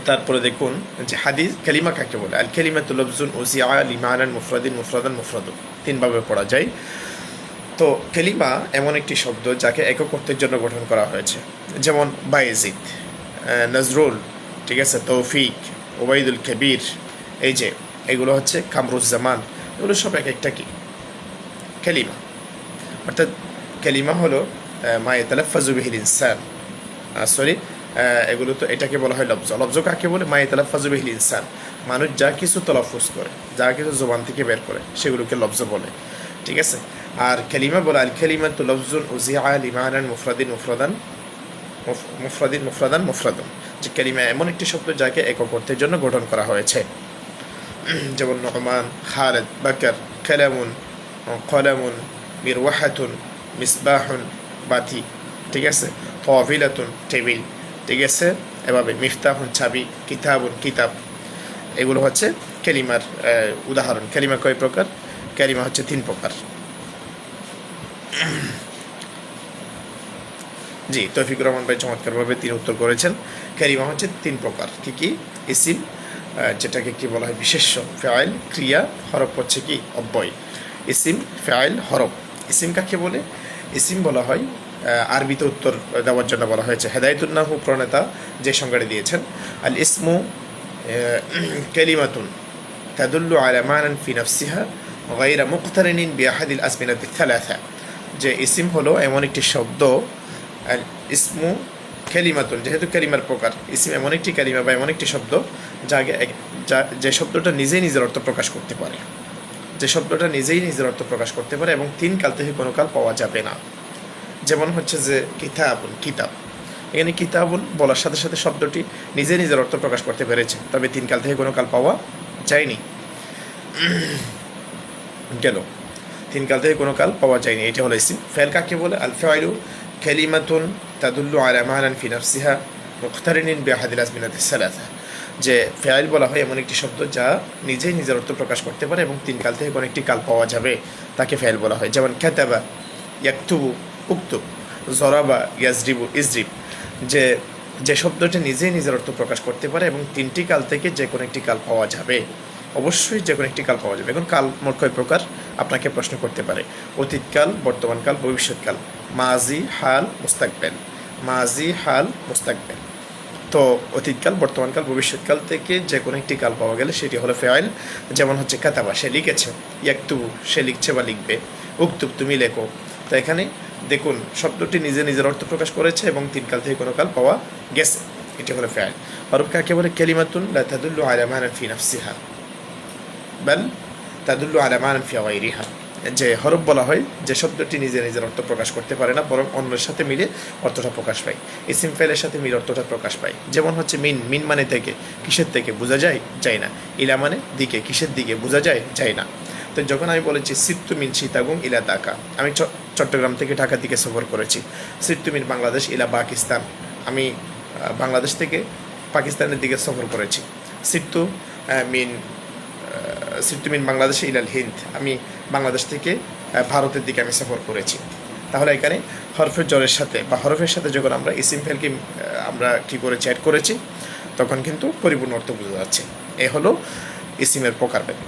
তারপরে দেখুন যে হাদিস কালিমা কাকে বলে। আল কালিমাতু লফজুন ওসিআ লিমানান মুফরাদিন মুফরাদান মুফরাদুন। 3ভাবে পড়া যায়। তো কালিমা এমন একটি শব্দ যাকে একক অর্থের জন্য গঠন করা হয়েছে, যেমন বায়েজিদ, নজরুল, ঠিক আছে, তৌফিক, ওবায়দুল কবির, এই যে এগুলো হচ্ছে কামরুজ্জামান, এগুলো সব এক একটা কি কালিমা। অর্থাৎ কালিমা হলো মা ইয়াতালাফফাজু বিহিল ইনসান, সরি এগুলো তো এটাকে বলা হয় লফজ। লফজ কাকে বলে? মা ইয়াতালাফফাজু বিহিল ইনসান, মানুষ যা কিছু তলাফুজ করে, যা কিছু জবান থেকে বের করে সেগুলোকে লফজ বলে। ঠিক আছে? আর কালিমা বলে আল কালিমাতু লফজুন উযিআ লিমানান মুফরাদিন মুফরাদান মুফরাদিন মুফরাদান মুফরাদুন। যে কালিমা এমন একটি শব্দ যাকে একক অর্থের জন্য গঠন করা হয়েছে, যেমন নুমান, খালিদ, বাকর, কালামুন, কলামুন, মিরওয়াহাতুন, মিসবাহুন, বাতি। ঠিক আছে? তাওবিলাতুন, টেবিল। ঠিক আছে? এভাবে মিফতাহুন, চাবি, কিতাবুন, কিতাব। এগুলো হচ্ছে কালিমার উদাহরণ। কালিমা কয় প্রকার? কালিমা হচ্ছে 3 প্রকার। জি, তৌফিকুর রহমান ভাই চমৎকারভাবে তিনি উত্তর করেছেন। কালিমা হচ্ছে 3 প্রকার। কি কি? ইসিম, যেটাকে কি বলা হয় বিশেষ্য, ফাইল, ক্রিয়া, হরফ হচ্ছে কি অব্যয়। ইসিম, ফাইল, হরফ। ইসিম কাকে বলে? ইসিম বলা হয়, আরবিতে উত্তর দেওয়ার জন্য বলা হয়েছে। হেদায়েতুন নাহু প্রণেতা যে সংজ্ঞাটি দিয়েছেন, আল ইসমু কালিমাতুন তাদুল্লু আলা মানান ফি নাফসিহা গায়রা মুকতারিনিন বিআহাদিল আজমিনাতি থালাথা। যে ইসিম হলো এমন একটি শব্দ, আল ইসমু কালিমাতুন, যেহেতু কালিমার প্রকার, ইসিম এমন একটি কালিমা বা এমন একটি শব্দ যে শব্দটা নিজেই নিজের অর্থ প্রকাশ করতে পারে, যে শব্দটা নিজেই নিজের অর্থ প্রকাশ করতে পারে এবং 3 কাল থেকে কোনো কাল পাওয়া যাবে না। যেমন হচ্ছে যে কিতাবুন, কিতাব, এখানে কিতাবুন বলার সাথে সাথে শব্দটি নিজে নিজের অর্থ প্রকাশ করতে পেরেছে, তবে তিন কাল থেকে কোনো কাল পাওয়া যায়নি। গেল, তিন কাল থেকে কোনো কাল পাওয়া যায়নি, এটা হলো ইসিম। ফেল কাকে বলে? আল ফাইলু কালিমাতুন তাদুল্লু আলা মানান ফি নাফসিহা মুখতারিনিন বিআহাদিল আজমিনাতিস সালাসা। যে ফেয়াইল বলা হয় এমন একটি শব্দ যা নিজেই নিজের অর্থ প্রকাশ করতে পারে এবং তিন কাল থেকে কোনো একটি কাল পাওয়া যাবে, তাকে ফেয়াইল বলা হয়। যেমন কাতাবা ইয়াকতুবু উক্তুব, জরাবা ইয়াজরিবু ইজরিব। যে যে শব্দটি নিজেই নিজের অর্থ প্রকাশ করতে পারে এবং তিনটি কাল থেকে যে কোনো একটি কাল পাওয়া যাবে, অবশ্যই যে কোনো একটি কাল পাওয়া যাবে। এখন কাল মোট কয় প্রকার আপনাকে প্রশ্ন করতে পারে? অতীতকাল, বর্তমানকাল, ভবিষ্যৎকাল, মাজি, হাল, মুস্তাকবেল। মাজি, হাল, মুস্তাকবেল। তো অতীতকাল, বর্তমানকাল, ভবিষ্যৎকাল থেকে যে কোনো একটি কাল পাওয়া গেলে সেটি হলো ফেয়াইল। যেমন হচ্ছে কাতাবা, সে লিখেছে, ইয়াকতুবু, সে লিখছে বা লিখবে, উক্তুব, তুমি লেখো। তো এখানে দেখুন শব্দটি নিজে নিজের অর্থ প্রকাশ করেছে এবং তিন কাল থেকে কোনো কাল পাওয়া গেছে, এটি হলো ফেয়াইল। হরফ কাকে বলে? কালিমাতুন লা তাদুল্লু আলা মানান ফি নাফসিহা বাল তাদুল্লু আলা মানান ফি গায়রিহা। যে হরফ বলা হয় যে শব্দটি নিজে নিজের অর্থ প্রকাশ করতে পারে না, বরং অন্যের সাথে মিলে অর্থটা প্রকাশ পায়। ইসিম ফাইলের সাথে মিলে অর্থটা প্রকাশ পায়। যেমন হচ্ছে মিন, মিন মানে থেকে, কিসের থেকে বোঝা যায়? যায় না। ইলা মানে দিকে, কিসের দিকে বোঝা যায়? যায় না। তো যখন আমি বলেছি সিত্তু মিন সীতাগুং ইলা ঢাকা, আমি চট্টগ্রাম থেকে ঢাকার দিকে সফর করেছি। সিত্তু মিন বাংলাদেশ ইলা পাকিস্তান, আমি বাংলাদেশ থেকে পাকিস্তানের দিকে সফর করেছি। সিত্তু মিন সিত্তু মিন বাংলাদেশে ইলাল হিন্দ, আমি বাংলাদেশ থেকে ভারতের দিকে আমি সফর করেছি। তাহলে এখানে হরফের জরের সাথে বা হরফের সাথে যখন আমরা ইসিম ফেলকে আমরা কী করেছি, অ্যাড করেছি, তখন কিন্তু পরিপূর্ণ অর্থ বোঝা যাচ্ছে। এ হলো ইসিমের প্রকারভেদ।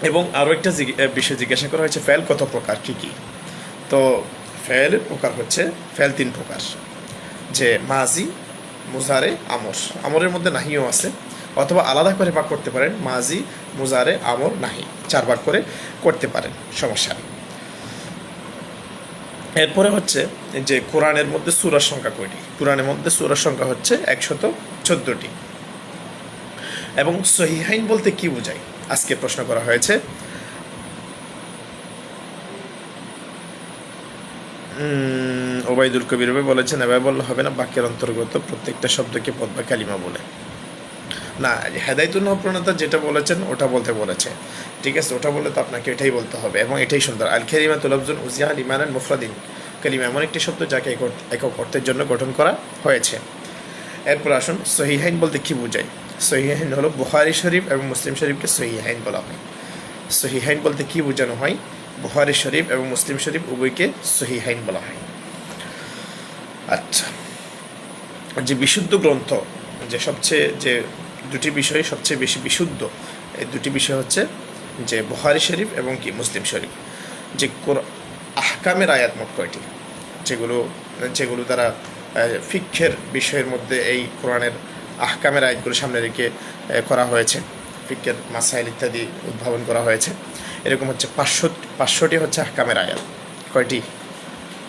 এবং আরও একটা বিষয় জিজ্ঞাসা করা হয়েছে, ফেল কত প্রকার, কী কী? তো ফেলের প্রকার হচ্ছে, ফেল তিন প্রকার। যে মাজি, মুজারে, আমর। আমরের মধ্যে নাহিও আছে, অথবা আলাদা করে ভাগ করতে পারেন, মাজি, মুজারে, আমর, নাহি, 4 ভাগ করে করতে পারেন, সমস্যা নেই। এরপরে হচ্ছে যে কোরআনের মধ্যে সূরার সংখ্যা কয়টি? কোরআনের মধ্যে সূরার সংখ্যা হচ্ছে 114টি। এবং সহিহাইন বলতে কি বোঝায় আজকে প্রশ্ন করা হয়েছে। ওবায়দুল কবির ভাই বলেছেন, এভাবে বললে হবে না, বাক্যের অন্তর্গত প্রত্যেকটা শব্দকে পদ বা কালিমা বলে না। হেদায়েতুল্লাহ প্রণেতা যেটা বলেছেন ওটা বলতে বলেছে, ঠিক আছে, ওটা বলে তো আপনাকে এটাই বলতে হবে এবং এটাই সুন্দর। আল কালিমাতু লাফজুন উজিয়া লিমানান মুফরাদিন, কালিমা এমন একটি শব্দ যাকে একক অর্থের জন্য গঠন করা হয়েছে। এরপর আসুন সহিহাইন বলতে কি বোঝায়। সহিহাইন হলো বুখারী শরীফ এবং মুসলিম শরীফকে সহিহাইন বলা হয়। সহিহাইন বলতে কি বোঝানো হয়? বুখারী শরীফ এবং মুসলিম শরীফ উভয়কে সহিহাইন বলা হয়। আচ্ছা, যে বিশুদ্ধ গ্রন্থ, যে সবচেয়ে যে দুটি বিষয় সবচেয়ে বেশি বিশুদ্ধ, এই দুটি বিষয় হচ্ছে যে বুখারী শরীফ এবং কি মুসলিম শরীফ। যে আহকামের আয়াত মোট কয়টি, যেগুলো দ্বারা ফিকহের বিষয়ের মধ্যে এই কোরআনের আহকামের আয়াতগুলো সামনে রেখে করা হয়েছে, ফিকহের মাসাইল ইত্যাদি উদ্ভাবন করা হয়েছে। এরকম হচ্ছে 500টি হচ্ছে আহকামের আয়াত। কয়টি?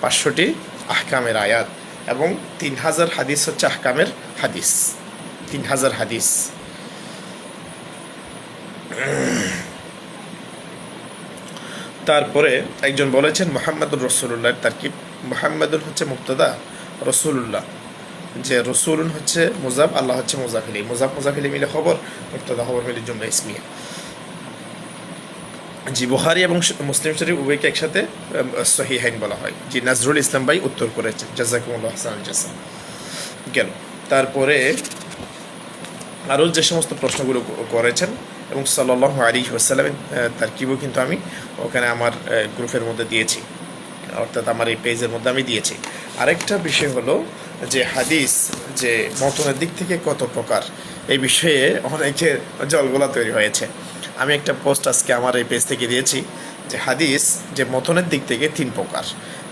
500টি আহকামের আয়াত। এবং 3000 হাদিস হচ্ছে আহকামের হাদিস। 3000 হাদিস। তারপরে একজন বলেছেন মুহাম্মাদুর রাসূলুল্লাহর তারকিব। মুহাম্মাদুর হচ্ছে মুবতাদা, রাসূলুল্লাহ যে রসুলুন হচ্ছে মুজাফ, আল্লাহ হচ্ছে মুজাফ ইলাইহি। মুজাফ ইলাইহি মিলে খবর, মুবতাদা খবর মিলে জুমলা ইসমিয়া। জি বুখারী এবং মুসলিম শরীফ উভয়কে একসাথে সহিহাইন বলা হয়। জি নজরুল ইসলাম ভাই উত্তর করেছেন, জাযাকুমুল্লাহ আহসানুল জাযা। গেল। তারপরে আরও যে সমস্ত প্রশ্নগুলো করেছেন এবং সাল্লাল্লাহু আলাইহি ওয়াসাল্লামের তারকিবও কিন্তু আমি ওখানে আমার গ্রুপের মধ্যে দিয়েছি, অর্থাৎ আমার এই পেজের মধ্যে আমি দিয়েছি। আরেকটা বিষয় হলো যে হাদিস যে মতনের দিক থেকে কত প্রকার, এই বিষয়ে অনেকের জলগোলা তৈরি হয়েছে। আমি একটা পোস্ট আজকে আমার এই পেজ থেকে দিয়েছি যে হাদিস যে মতনের দিক থেকে 3 প্রকার।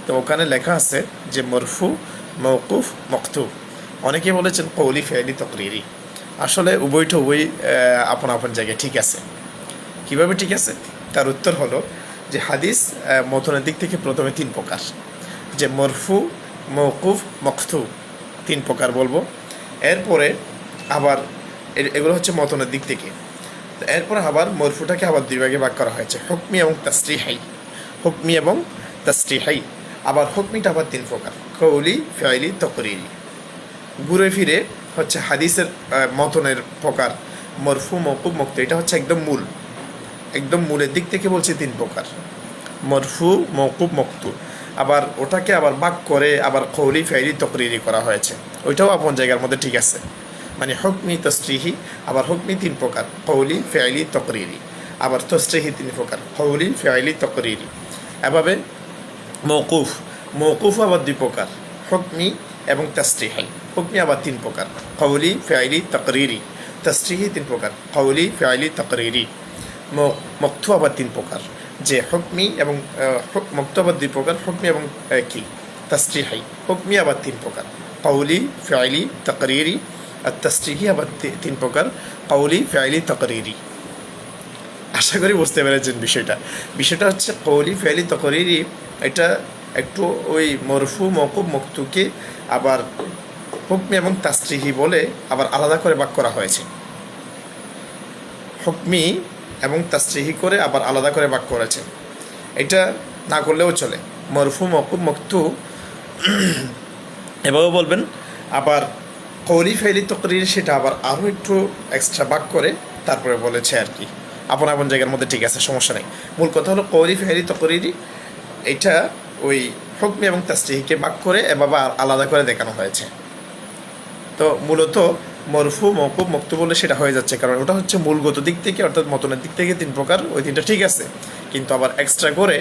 তো ওখানে লেখা আছে যে মরফু, মওকুফ, মকতুব। অনেকে বলেছেন কওলি, ফি'লি, তাকরিরি। আসলে উভয় আপন আপন জায়গায় ঠিক আছে। কিভাবে ঠিক আছে? তার উত্তর হলো যে হাদিস মতনের দিক থেকে প্রথমে 3 প্রকার, যে মরফু, মওকুফ, মকতুব, 3 প্রকার বলবো। এরপরে আবার এগুলো হচ্ছে মতনের দিক থেকে। এরপর আবার মরফুটাকে আবার 2 ভাগে ভাগ করা হয়েছে, হুকমি এবং তাসরিহাই। হুকমি এবং তাসরিহাই। আবার হুকমিটা আবার 3 প্রকার, কওলি, ফি'লি, তাকরিরি। ঘুরে ফিরে হচ্ছে হাদিসের মতনের প্রকার মরফু মওকুফ মুক্ত, এটা হচ্ছে একদম মূলের দিক থেকে বলছি 3 প্রকার, মরফু মওকুফ মুক্ত। আবার ওটাকে আবার বাক করে আবার কওলি ফি'লি তাকরিরি করা হয়েছে, ওইটাও আপন জায়গার মধ্যে ঠিক আছে। মানে হুকমি তাসরিহি, আবার হুকমি 3 প্রকার, কওলি ফি'লি তাকরিরি। আবার তাসরিহি 3 প্রকার, কওলি ফি'লি তাকরিরি। এভাবে মওকুফ আবার 2 প্রকার, হুকমি এবং তাসরিহি। হুকমি আবার 3 প্রকার, কওলি ফি'লি তাকরিরি। তাসরিহি 3 প্রকার, কওলি ফি'লি তাকরিরি। মুক্ত আবার 3 প্রকার, যে হুকমি এবং মুক্ত আবার 2 প্রকার, হুকমি এবং কি তাসরিহি। হুকমি আবার 3 প্রকার, কওলি ফি'লি তাকরিরি। আর তাসরিহি আবার 3 প্রকার, কওলি ফি'লি তাকরিরি। আশা করি বুঝতে পেরেছেন বিষয়টা হচ্ছে কওলি ফি'লি তাকরিরি, এটা একটু ওই মরফু মওকুফ মুক্তকে আবার হুকমি এবং তাসরিহি বলে আবার আলাদা করে ভাগ করা হয়েছে। হুকমি এবং তাসরিহি করে আবার আলাদা করে ভাগ করেছে, এটা না করলেও চলে। মরফু মওকুফ মুক্ত এভাবে বলবেন। আবার কওলি ফি'লি তাকরির সেটা আবার আরও একটু এক্সট্রা ভাগ করে তারপরে বলেছে আর কি, আপন জায়গার মধ্যে ঠিক আছে, সমস্যা নেই। মূল কথা হলো কওলি ফি'লি তাকরিরি, এটা ওই হুকমি এবং তাসরিহিকে ভাগ করে এভাবে আলাদা করে দেখানো হয়েছে। তো মূলত মরফু মওকুফ মুক্ত বলে সেটা হয়ে যাচ্ছে, কারণ ওটা হচ্ছে মূলগত দিক থেকে অর্থাৎ মতনের দিক থেকে 3 প্রকার, ওই 3টা ঠিক আছে, কিন্তু আবার এক্সট্রা করে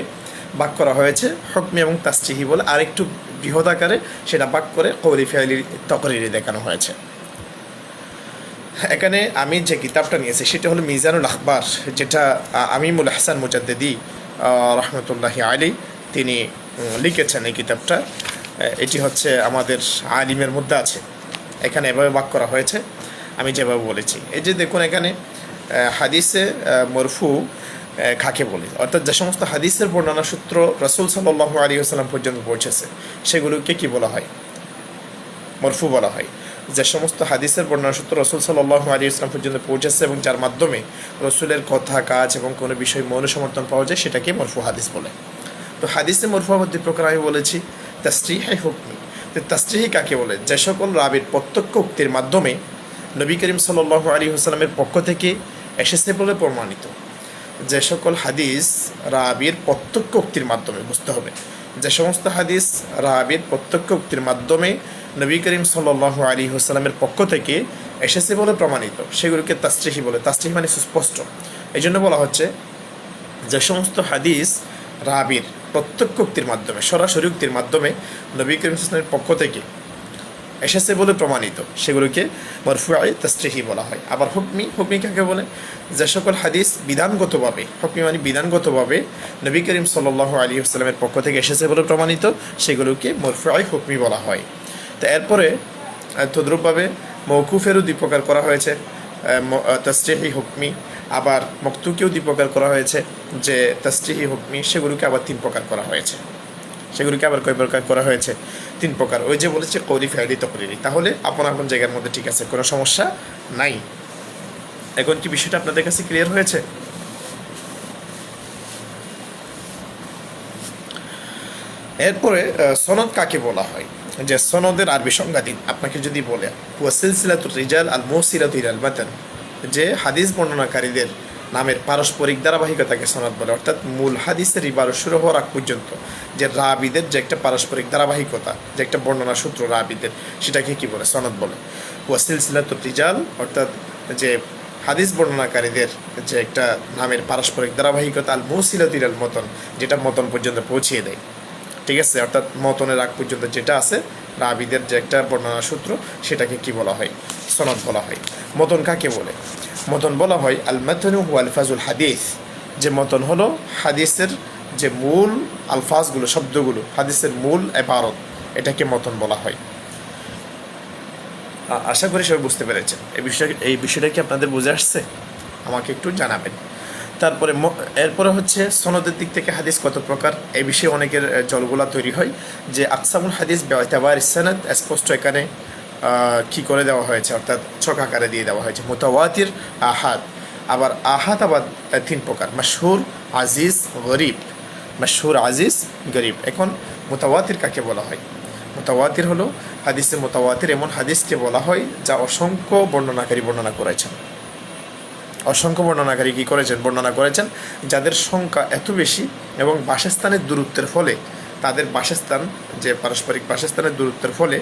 ভাগ করা হয়েছে হুকমি এবং তাসরিহি বলে আরেকটু বৃহৎ আকারে সেটা ভাগ করে কওলি ফি'লি তাকরিরি দেখানো হয়েছে। এখানে আমি যে কিতাবটা নিয়েছি সেটা হলো মিজানুল আখবার, যেটা আমিমুল হাসান মুজাদ্দিদি রহমতুল্লাহি আলাইহি তিনি লিখেছেন। এই কিতাবটা এটি হচ্ছে আমাদের আলিমের মধ্যে আছে, এখানে এভাবে ভাগ করা হয়েছে আমি যেভাবে বলেছি। এই যে দেখুন এখানে হাদিসে মরফু কাকে বলে, অর্থাৎ যে সমস্ত হাদিসের বর্ণনা সূত্র রাসূল সাল্লাল্লাহু আলাইহি ওয়াসাল্লাম পর্যন্ত পৌঁছেছে সেগুলোকে কি বলা হয়? মরফু বলা হয়। যে সমস্ত হাদিসের বর্ণনা সূত্র রাসূল সাল্লাল্লাহু আলাইহি ওয়াসাল্লাম পর্যন্ত পৌঁছেছে এবং যার মাধ্যমে রাসূলের কথা কাজ এবং কোনো বিষয় মনোসমর্থন পাওয়া যায় সেটাকে মরফু হাদিস বলে। তো হাদিসে মরফু আবার 2 প্রকার আমি বলেছি, তাসরিহি হুকমি। তো তাসরিহি কাকে বলে? যে সকল রাবীর প্রত্যক্ষ উক্তির মাধ্যমে নবী করিম সাল্লাল্লাহু আলাইহি ওয়াসাল্লামের পক্ষ থেকে এসেছে বলে প্রমাণিত। যে সকল হাদিস রাবীর প্রত্যক্ষ উক্তির মাধ্যমে, বুঝতে হবে যে সমস্ত হাদিস রাবীর প্রত্যক্ষ উক্তির মাধ্যমে নবী করিম সাল্লাল্লাহু আলাইহি ওয়াসাল্লামের পক্ষ থেকে এসেছে বলে প্রমাণিত সেগুলোকে তাসরিহি বলে। তাসরিহি মানে সুস্পষ্ট, এই জন্য বলা হচ্ছে যে সমস্ত হাদিস রাবীর প্রত্যক্ষ উক্তির মাধ্যমে, সরাসরি উক্তির মাধ্যমে নবী করিম সাল্লাল্লাহু আলাইহি ওয়াসাল্লামের পক্ষ থেকে এসেছে বলে প্রমাণিত সেগুলোকে মরফুআই তাসরিহি বলা হয়। আবার হুকমি কাকে বলে? যে সকল হাদিস বিধানগতভাবে, হুকমি মানে বিধানগতভাবে নবী করিম সাল্লাল্লাহু আলাইহি ওয়াসাল্লামের পক্ষ থেকে এসেছে বলে প্রমাণিত সেগুলোকে মরফুআই হুকমি বলা হয়। তো এরপরে তদ্রূপভাবে মওকুফেরও 2 প্রকার করা হয়েছে, তাসরিহি হুকমি। আবার মকতুকেও 2 প্রকার করা হয়েছে, যে তাসরিহি হুকমি, সেগুলোকে আবার 3 প্রকার করা হয়েছে। সেগুলিকে আবার কয় প্রকার করা হয়েছে? 3 প্রকার। ওই যে বলেছে কওলি ফি'লি তাকরিরি, তাহলে আপন জায়গার মধ্যে ঠিক আছে, কোনো সমস্যা নাই। এখন কি বিষয়টা আপনাদের কাছে ক্লিয়ার হয়েছে? এরপরে সনদ কাকে বলা হয়? যে সনদের আরবি সংজ্ঞা দিন। আপনাকে যদি বলে হুয়া সিলসিলাতুর রিজাল আল মুসিলাতু ইলাল মাতান, যে হাদিস বর্ণনাকারীদের নামের পারস্পরিক ধারাবাহিকতাকে সনদ বলে, অর্থাৎ মূল হাদিসের ইবারত শুরু হওয়ার আগ পর্যন্ত যে রাবিদের যে একটা পারস্পরিক ধারাবাহিকতা, যে একটা বর্ণনা সূত্র রাবিদের, সেটাকে কি বলে? সনদ বলে। হুয়া সিলসিলাতুর রিজাল, অর্থাৎ যে হাদিস বর্ণনাকারীদের যে একটা নামের পারস্পরিক ধারাবাহিকতা, আল মুসিলাতু ইলাল মতন, যেটা মতন পর্যন্ত পৌঁছিয়ে দেয়, ঠিক আছে? অর্থাৎ মতনের আগ পর্যন্ত যেটা আছে রাবিদের যে একটা বর্ণনা সূত্র, সেটাকে কি বলা হয়? সনদ বলা হয়। মতন কাকে বলে? মতন বলা হয় আল মাতনু হুয়া আলফাজুল হাদিস, যে মতন হলো হাদিসের যে মূল আলফাজগুলো, শব্দগুলো, হাদিসের মূল ইবারত, এটাকে মতন বলা হয়। আশা করি সবাই বুঝতে পেরেছেন। এই বিষয়টা কি আপনাদের বুঝে আসছে? আমাকে একটু জানাবেন। তারপরে এরপরে হচ্ছে সনদের দিক থেকে হাদিস কত প্রকার, এই বিষয়ে অনেকের জলগোলা তৈরি হয়। যে আকসামুল হাদিস বি'তাবার সনদ, স্পষ্ট এখানে কি করে দেওয়া হয়েছে, অর্থাৎ ছক আকারে দিয়ে দেওয়া হয়েছে। মুতাওয়াতির, আহাদ। আবার আহাদ আবার 3 প্রকার, মাশহুর, আজিজ, গরিব। মাশহুর, আজিজ, গরিব। এখন মুতাওয়াতির কাকে বলা হয়? মুতাওয়াতির হলো হাদিসে মুতাওয়াতির এমন হাদিসকে বলা হয় যা অসংখ্য বর্ণনাকারী বর্ণনা করেছেন। অসংখ্য বর্ণনাকারী কী করেছেন? বর্ণনা করেছেন, যাদের সংখ্যা এত বেশি এবং বাসস্থানের দূরত্বের ফলে, তাদের বাসস্থান যে পারস্পরিক বাসস্থানের দূরত্বের ফলে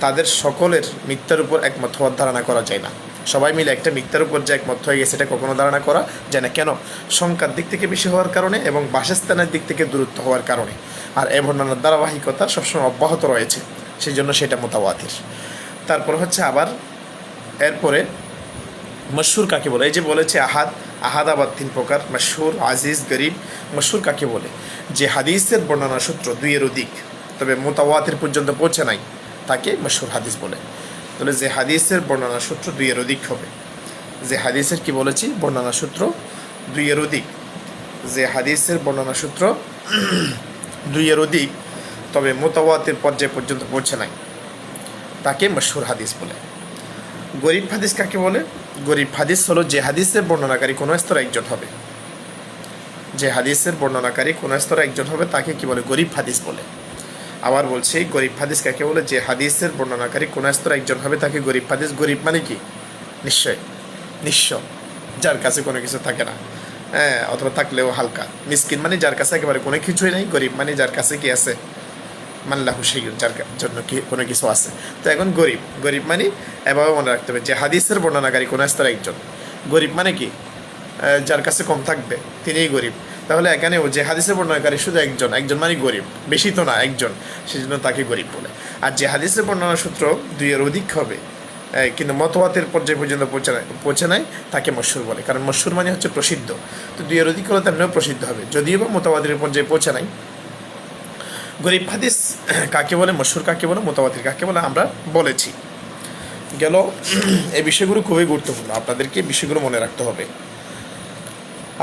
তাদের সকলের মিথ্যার উপর একমত হওয়ার ধারণা করা যায় না। সবাই মিলে একটা মিথ্যার উপর যে একমত হয়ে গেছে, এটা কখনো ধারণা করা যায় না। কেন? সংখ্যার দিক থেকে বেশি হওয়ার কারণে এবং বাসস্থানের দিক থেকে দূরত্ব হওয়ার কারণে। আর এ বর্ণনার ধারাবাহিকতা সবসময় অব্যাহত রয়েছে, সেই জন্য সেটা মুতাওয়াতির। তারপর হচ্ছে আবার এরপরে মশহুর কাকে বলে? এই যে বলেছে আহাদ, আহাদ আবার 3 প্রকার, মশহুর, আজিজ, গরিব। মশহুর কাকে বলে? যে হাদিসের বর্ণনা সূত্র 2-এর অধিক তবে মুতাওয়াতির পর্যন্ত পৌঁছে নাই, তাকে মশহুর হাদিস বলে। তাহলে যে হাদিসের বর্ণনা সূত্র 2-এর অধিক হবে, যে হাদিসের কি বলেছি? বর্ণনা সূত্র 2-এর অধিক, যে হাদিসের বর্ণনা সূত্র 2-এর অধিক তবে মুতাওয়াতির পর্যায় পর্যন্ত পৌঁছে নাই, তাকে মশহুর হাদিস বলে। গরিব হাদিস কাকে বলে? গরিব হাদিস হলো যে হাদিসের বর্ণনাকারী কোনো স্তরে একজন হবে, যে হাদিসের বর্ণনাকারী কোনো স্তরে একজন হবে, তাকে কি বলে? গরিব হাদিস বলে। আবার বলছি, গরিব হাদিস কাকে বলে? যে হাদিসের বর্ণনাকারী কোনো স্তরে একজন হবে, তাকে গরিব হাদিস। গরিব মানে কি? নিঃস্ব, যার কাছে কোনো কিছু থাকে না, হ্যাঁ, অথবা থাকলেও হালকা। মিসকিন মানে যার কাছে একেবারে কোনো কিছুই নেই। গরিব মানে যার কাছে কি আছে? মাল্লাহু শাইউন, যার জন্য কি কোনো কিছু আছে। তো এখন গরিব মানে এভাবে মনে রাখতে হবে যে হাদিসের বর্ণনাকারী কোনো স্তরে একজন। গরিব মানে কি? যার কাছে কম থাকবে তিনিই গরিব। তাহলে এখানেও যে হাদিসের বর্ণনাকারী শুধু একজন মানে গরিব, বেশি তো না, একজন, সেজন্য তাকে গরিব বলে। আর যে হাদিসের বর্ণনা সূত্র 2-এর অধিক হবে কিন্তু মুতাওয়াতির পর্যায় পর্যন্ত পৌঁছে নাই, তাকে মশহুর বলে। কারণ মশহুর মানে হচ্ছে প্রসিদ্ধ। তো 2-এর অধিক হলে তেমনিও প্রসিদ্ধ হবে, যদিও বা মুতাওয়াতির পর্যায়ে পৌঁছে নাই। গরিব হাদিস কাকে বলে? মশহুর কাকে বলে? মুতাওয়াতির কাকে বলে? আমরা বলেছি গেল। এই বিষয়গুলো খুবই গুরুত্বপূর্ণ, আপনাদেরকে বিষয়গুলো মনে রাখতে হবে।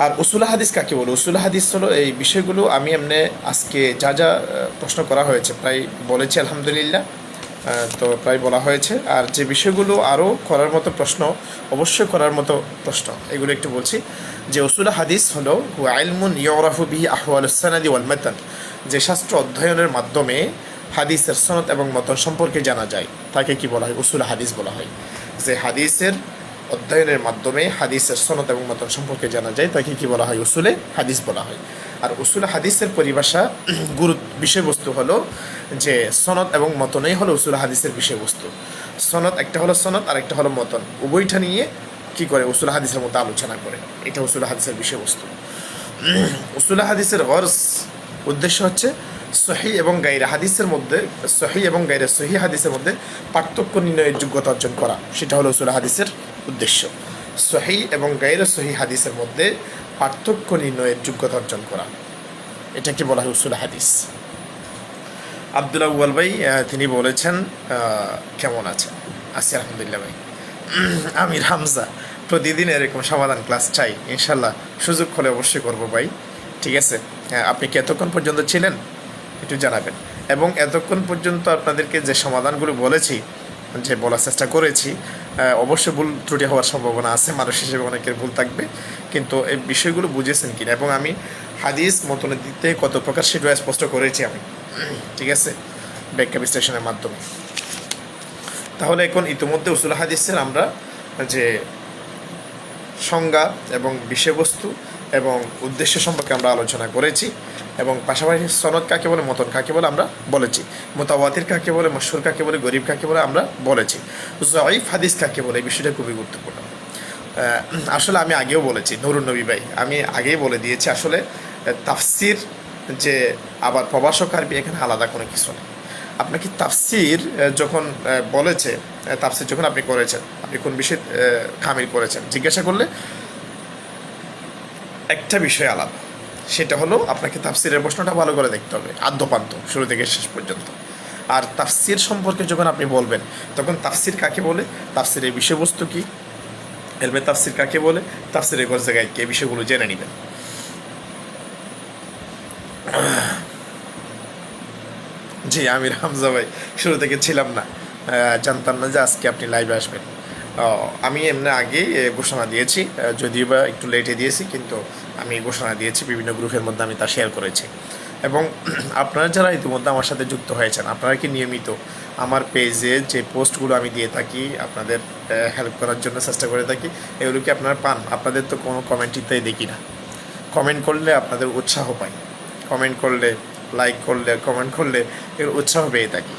আর উসুল হাদিস কাকে বলে? উসুল হাদিস হলো এই বিষয়গুলো আমি এমনি আজকে যা যা প্রশ্ন করা হয়েছে প্রায় বলেছি আলহামদুলিল্লাহ, তো প্রায় বলা হয়েছে। আর যে বিষয়গুলো আরও করার মতো প্রশ্ন, অবশ্যই করার মতো প্রশ্ন, এগুলো একটু বলছি। যে উসুল হাদিস হলো হুয়া ইলমুন ইউরাফু বিহি আহওয়ালুস সানাদি ওয়াল মাতান, যে শাস্ত্র অধ্যয়নের মাধ্যমে হাদিসের সনদ এবং মতন সম্পর্কে জানা যায়, তাকে কি বলা হয়? উসুল হাদিস বলা হয়। যে হাদিসের অধ্যয়নের মাধ্যমে হাদিসের সনদ এবং মতন সম্পর্কে জানা যায়, তাকে কি বলা হয়? উসুলে হাদিস বলা হয়। আর উসুল হাদিসের পরিভাষা বিষয়বস্তু হলো যে সনদ এবং মতনই হলো উসুল হাদিসের বিষয়বস্তু। সনদ একটা হলো সনদ আর একটা হলো মতন, উভয়টা নিয়ে কি করে? উসুল হাদিসের মতো আলোচনা করে, এটা উসুল হাদিসের বিষয়বস্তু। উসুল হাদিসের গরজ, উদ্দেশ্য হচ্ছে সহি এবং গায়রে হাদিসের মধ্যে, সহি এবং গায়রে সহি হাদিসের মধ্যে পার্থক্য নির্ণয়ের যোগ্যতা অর্জন করা, সেটা হলো উসুল হাদিসের উদ্দেশ্য। সহি এবং গায়রে সহি হাদিসের মধ্যে পার্থক্য নির্ণয়ের যোগ্যতা অর্জন করা, এটাকে বলা হয় উসুল হাদিস। আব্দুল আউয়াল ভাই তিনি বলেছেন, কেমন আছেন? আছি আলহামদুলিল্লাহ ভাই। আমির হামজা, প্রতিদিন এরকম সমাধান ক্লাস চাই, ইনশাল্লাহ সুযোগ হলে অবশ্যই করবো ভাই, ঠিক আছে? আপনি কি এতক্ষণ পর্যন্ত ছিলেন একটু জানাবেন। এবং এতক্ষণ পর্যন্ত আপনাদেরকে যে সমাধানগুলো বলেছি, যে বলার চেষ্টা করেছি, অবশ্যই ভুল ত্রুটি হওয়ার সম্ভাবনা আছে, মানুষ হিসেবে অনেকের ভুল থাকবে, কিন্তু এই বিষয়গুলো বুঝেছেন কিনা, এবং আমি হাদিস মতনের দিক থেকে কত প্রকার সেটা স্পষ্ট করেছি আমি, ঠিক আছে, ব্যাখ্যা বিশ্লেষণের মাধ্যমে। তাহলে এখন ইতিমধ্যে উসুল হাদিসের আমরা যে সংজ্ঞা এবং বিষয়বস্তু এবং উদ্দেশ্য সম্পর্কে আমরা আলোচনা করেছি, এবং পাশাপাশি সনদ কাকে বলে, মতন কাকে বলে আমরা বলেছি, মুতাওয়াতির কাকে বলে, মশহুর কাকে বলে, গরিব কাকে বলে আমরা বলেছি, যঈফ হাদিস কাকে বলে, এই বিষয়টা খুবই গুরুত্বপূর্ণ। আসলে আমি আগেও বলেছি, নুরুন নবী ভাই, আমি আগেই বলে দিয়েছি, আসলে তাফসির যে আবার প্রভাষক আরবি, এখানে আলাদা কোনো কিছু নেই। আপনাকে তাফসির যখন বলেছে, তাফসির যখন আপনি করেছেন, আপনি কোন বিষয়ে কামিল করেছেন জিজ্ঞাসা করলে একটা বিষয় আলাদা, সেটা হলো আপনাকে তাফসিরের প্রশ্নটা ভালো করে দেখতে হবে আদ্যপান্ত, শুরু থেকে শেষ পর্যন্ত। আর তাফসির সম্পর্কে যখন আপনি বলবেন, তখন তাফসির কাকে বলে, তাফসিরের বিষয়বস্তু কী, এলমে তাফসির কাকে বলে, তাফসিরের কোন জায়গায় কি, এই বিষয়গুলো জেনে নেবেন। জি আমির হামজা ভাই, শুরু থেকে ছিলাম না, জানতাম না যে আজকে আপনি লাইভে আসবেন। আমি এমনি আগে ঘোষণা দিয়েছি, যদিও বা একটু লেটে দিয়েছি, কিন্তু আমি ঘোষণা দিয়েছি, বিভিন্ন গ্রুপের মধ্যে আমি তা শেয়ার করেছি। এবং আপনারা যারা ইতিমধ্যে আমার সাথে যুক্ত হয়েছেন, আপনারা কি নিয়মিত আমার পেজে যে পোস্টগুলো আমি দিয়ে থাকি, আপনাদের হেল্প করার জন্য চেষ্টা করে থাকি, এগুলো কি আপনারা পান? আপনাদের তো কোনো কমেন্ট ইত্যাদি দেখি না। কমেন্ট করলে আপনাদের উৎসাহ পাই, কমেন্ট করলে, লাইক করলে, কমেন্ট করলে এর উৎসাহ পেয়ে থাকি।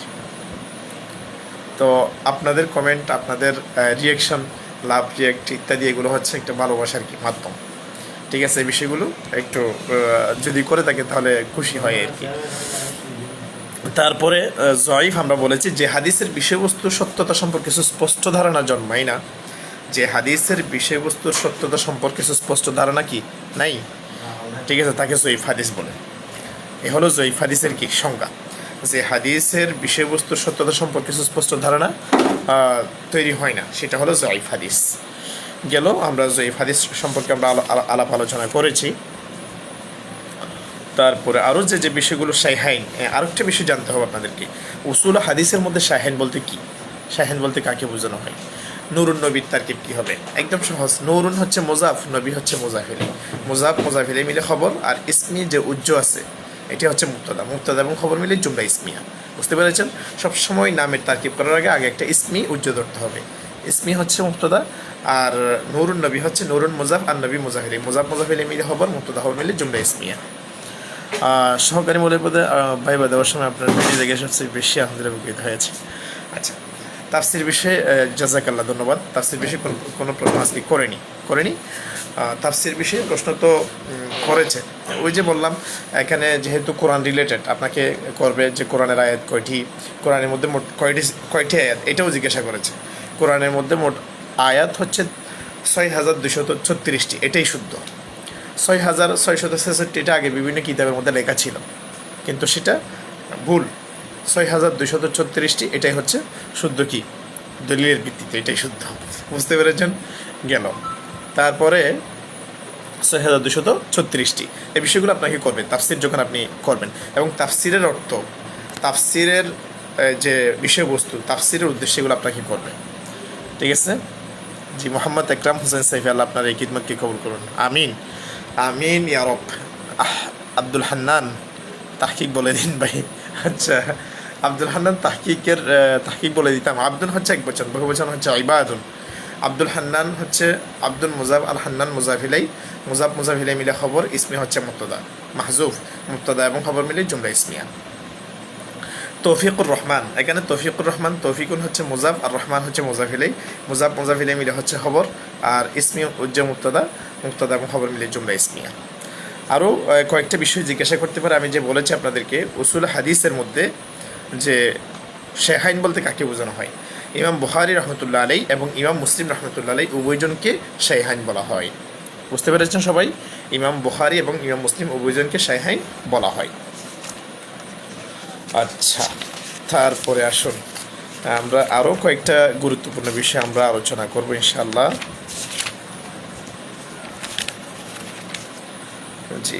তো আপনাদের কমেন্ট, আপনাদের রিয়াকশন, লাভ, রিয়াক্ট ইত্যাদি এগুলো হচ্ছে একটা ভালোবাসার কি মাধ্যম। ঠিক আছে, এই বিষয়গুলো একটু যদি করে থাকে তাহলে খুশি হয় আর কি। তারপরে জয়ীফ আমরা বলেছি যে হাদিসের বিষয়বস্তুর সত্যতা সম্পর্কে সুস্পষ্ট ধারণা জন্মায় না, যে হাদিসের বিষয়বস্তুর সত্যতা সম্পর্কে সুস্পষ্ট ধারণা কি নাই, ঠিক আছে, তাকে জয়ীফ হাদিস বলে। এ হলো জয়ীফ হাদিসের কি সংজ্ঞা, যে হাদিসের বিষয়বস্তুর সত্যতা সম্পর্কে সুস্পষ্ট ধারণা তৈরি হয় না, সেটা হলো জয়ীফ হাদিস। গেল, আমরা জয়ীফ হাদিস সম্পর্কে আমরা আলাপ আলোচনা করেছি। তারপরে আরও যে বিষয়গুলো শাইহাইন, আরেকটা বিষয় জানতে হবে আপনাদেরকে, উসুল হাদিসের মধ্যে শাইহাইন বলতে কি, শাইহাইন বলতে কাকে বোঝানো হয়। নুরুন নবীর তারকিব কী হবে? একদম সহজ, নুরুন হচ্ছে মোজাফ, নবী হচ্ছে মোজাফিলে, মোজাফ মোজাফিলে মিলে খবর, আর ইসমি যে উজ্জ আছে এটি হচ্ছে মুক্তাদা, মুক্তাদা এবং খবর মিলে জুমলা ইসমিয়া। বুঝতে পেরেছেন? সবসময় নামের তারকিব করার আগে আগে একটা ইসমি উজ্জ ধরতে হবে। ইসমি হচ্ছে মুক্তাদা, আর নুরুন নবী হচ্ছে নুরুন মোজাফ, আর নবী মোজাফিলে, মোজাফ মোজাফিলে মিলে খবর, মুক্তাদা খবর মিলে জুমলা ইসমিয়া। সহকারী মৌলের পদে ভাইবা দেওয়ার সময় আপনার ভিডিও দেখে সবচেয়ে বেশি আলহামদুলিল্লাহ উপকৃত হয়েছে। আচ্ছা, তাফসির বিষয়ে জাজাকাল্লাহ, ধন্যবাদ। তাফসির বিষয়ে কোনো প্রশ্ন আজকে করেনি। তাফসির বিষয়ে প্রশ্ন তো করেছে, ওই যে বললাম, এখানে যেহেতু কোরআন রিলেটেড আপনাকে করবে যে কোরআনের আয়াত কয়টি, কোরআনের মধ্যে মোট কয়টি আয়াত, এটাও জিজ্ঞাসা করেছে। কোরআনের মধ্যে মোট আয়াত হচ্ছে ৬,২৩৬টি, এটাই শুদ্ধ। ৬,৬৬৬টা আগে বিভিন্ন কিতাবের মধ্যে লেখা ছিল, কিন্তু সেটা ভুল। ৬,২৩৬টি এটাই হচ্ছে শুদ্ধ, কি দলিলের ভিত্তিতে এটাই শুদ্ধ। বুঝতে পেরেছেন? গেল। তারপরে ৬,২৩৬টি, এই বিষয়গুলো আপনাকে করবেন তাফসির যখন আপনি করবেন, এবং তাফসিরের অর্থ, তাফসিরের যে বিষয়বস্তু, তাফসিরের উদ্দেশ্যে এগুলো আপনাকে করবে। ঠিক আছে? জি, মোহাম্মদ একরাম হোসেন সাইফি, আল্লাহ আপনার এই খিদমতকে কবুল করুন, আমিন আমিন ইয়া রব। আব্দুল হান্নান তাহকিক বলে দিন ভাই। আচ্ছা, আব্দুল হান্নান তাহকিক বলে দিতাম। আব্দুল হচ্ছে এক বচন, বহু বচন হচ্ছে ইবাদুন। আব্দুল হান্নান হচ্ছে আব্দুল মুজাফ, আল হান্নান মুজাফিলাই, মুজাফ মুজাফিলাই মিলে খবর, ইসমি হচ্ছে মুক্তাদা, মাহজুফ, মুক্তাদা এবং খবর মিলে জুমলা ইসমিয়া। তৌফিকুর রহমান, এখানে তৌফিকুর রহমান, তৌফিকুন হচ্ছে মুজাফ, আর রহমান হচ্ছে মুজাফিলাই, মুজাফ মুজাফিলাই মিলে হচ্ছে খবর, আর ইসমি উজ্জা মুক্তাদা, মুক্তাদা এবং খবর মিলে জুমলা ইসমিয়া। আরও কয়েকটা বিষয় জিজ্ঞাসা করতে পারে। আমি যে বলেছি আপনাদেরকে, উসুল হাদিসের মধ্যে যে শাইহাইন বলতে কাকে বোঝানো হয়, ইমাম বুখারী রহমতুল্লাহ আলাই এবং ইমাম মুসলিম রহমতুল্লাহ আলাই উভয়জনকে শাইহাইন বলা হয়। বুঝতে পেরেছেন সবাই? ইমাম বুখারী এবং ইমাম মুসলিম উভয়জনকে শাইহাইন বলা হয়। আচ্ছা, তারপরে আসুন আমরা আরও কয়েকটা গুরুত্বপূর্ণ বিষয় আমরা আলোচনা করবো ইনশাআল্লাহ। জি,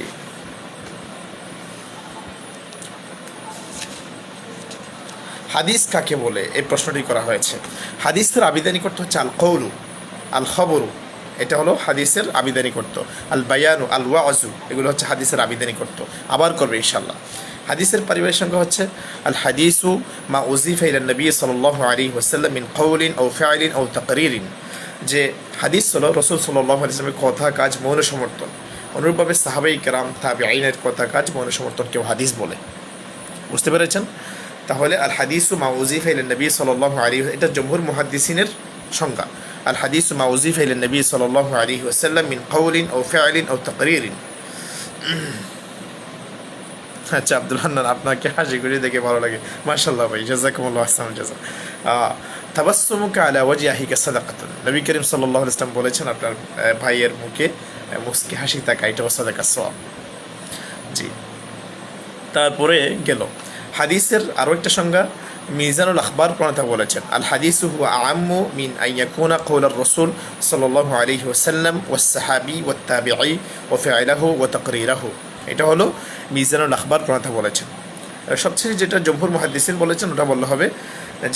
হাদিস কাকে বলে এই প্রশ্নটি করা হয়েছে। হাদিসের আবিধানিক অর্থ হচ্ছে আল কৌলু, আল খবরু, এটা হলো হাদিসের আবিধানিক অর্থ। আল বায়ানু, আল ওয়াজু, এগুলো হচ্ছে হাদিসের আবিধানিক অর্থ। আবার করবে ইনশাআল্লাহ। হাদিসের পারিবারিক সংখ্যা হচ্ছে আল হাদিসু মা উজিফা ইলা নবী সাল্লাল্লাহু আলাইহি ওয়াসাল্লাম মিন কওলিন আও ফি'লিন আও তাকরিরিন, যে হাদিস হলো রাসূল সাল্লাল্লাহু আলাইহি ওয়াসাল্লামের কথা, কাজ, মৌন সমর্থন। অনুরূপভাবে সাহাবায়ে কেরাম, তাবিঈনের কথা, কাজ, মৌন সমর্থন কেউ হাদিস বলে। বুঝতে পেরেছেন? তাহলে আল হাদিসু মা উজিফা ইলা নবী সাল্লাল্লাহু আলাইহি, এটা জমহুর মুহাদ্দিসিনের সংজ্ঞা। আল হাদিসু মা উজিফা ইলা নবী সাল্লাল্লাহু আলাইহি ওয়াসাল্লাম মিন কওলিন আও ফি'লিন আও তাকরিরিন। আচ্ছা, আব্দুল হান্নান, আপনাকে হাসি করে দেখে ভালো লাগে, মাশাআল্লাহ ভাই, জাযাকুমুল্লাহ আহসানুল জাযা। তাবাসসুমুকা আলা ওয়াজহিকা সাদাকাতুন, নবী করিম সাল্লাল্লাহু আলাইহি ওয়াসাল্লাম বলেছেন আপনার ভাইয়ের মুখে মুস্কি হাসি থাকা এটাও সাদাকা সওয়াব। জি, তারপরে গেল হাদিসের আরও একটা সংজ্ঞা, মিজানুল আখবার প্রণেতা বলেছেন, আল হাদিসু হুয়া আম্মু মিন আন ইয়াকুনা কওলার রাসূল সাল্লাল্লাহু আলাইহি ওয়াসাল্লাম ওয়াস সাহাবী ওয়াত তাবিঈ ওয়া ফি'লুহু ওয়া তাকরীরুহু। এটা হলো মিজানুল আখবার প্রণেতা বলেছেন। সবচেয়ে যেটা জমহুর মুহাদ্দিসিন বলেছেন ওটা বললে হবে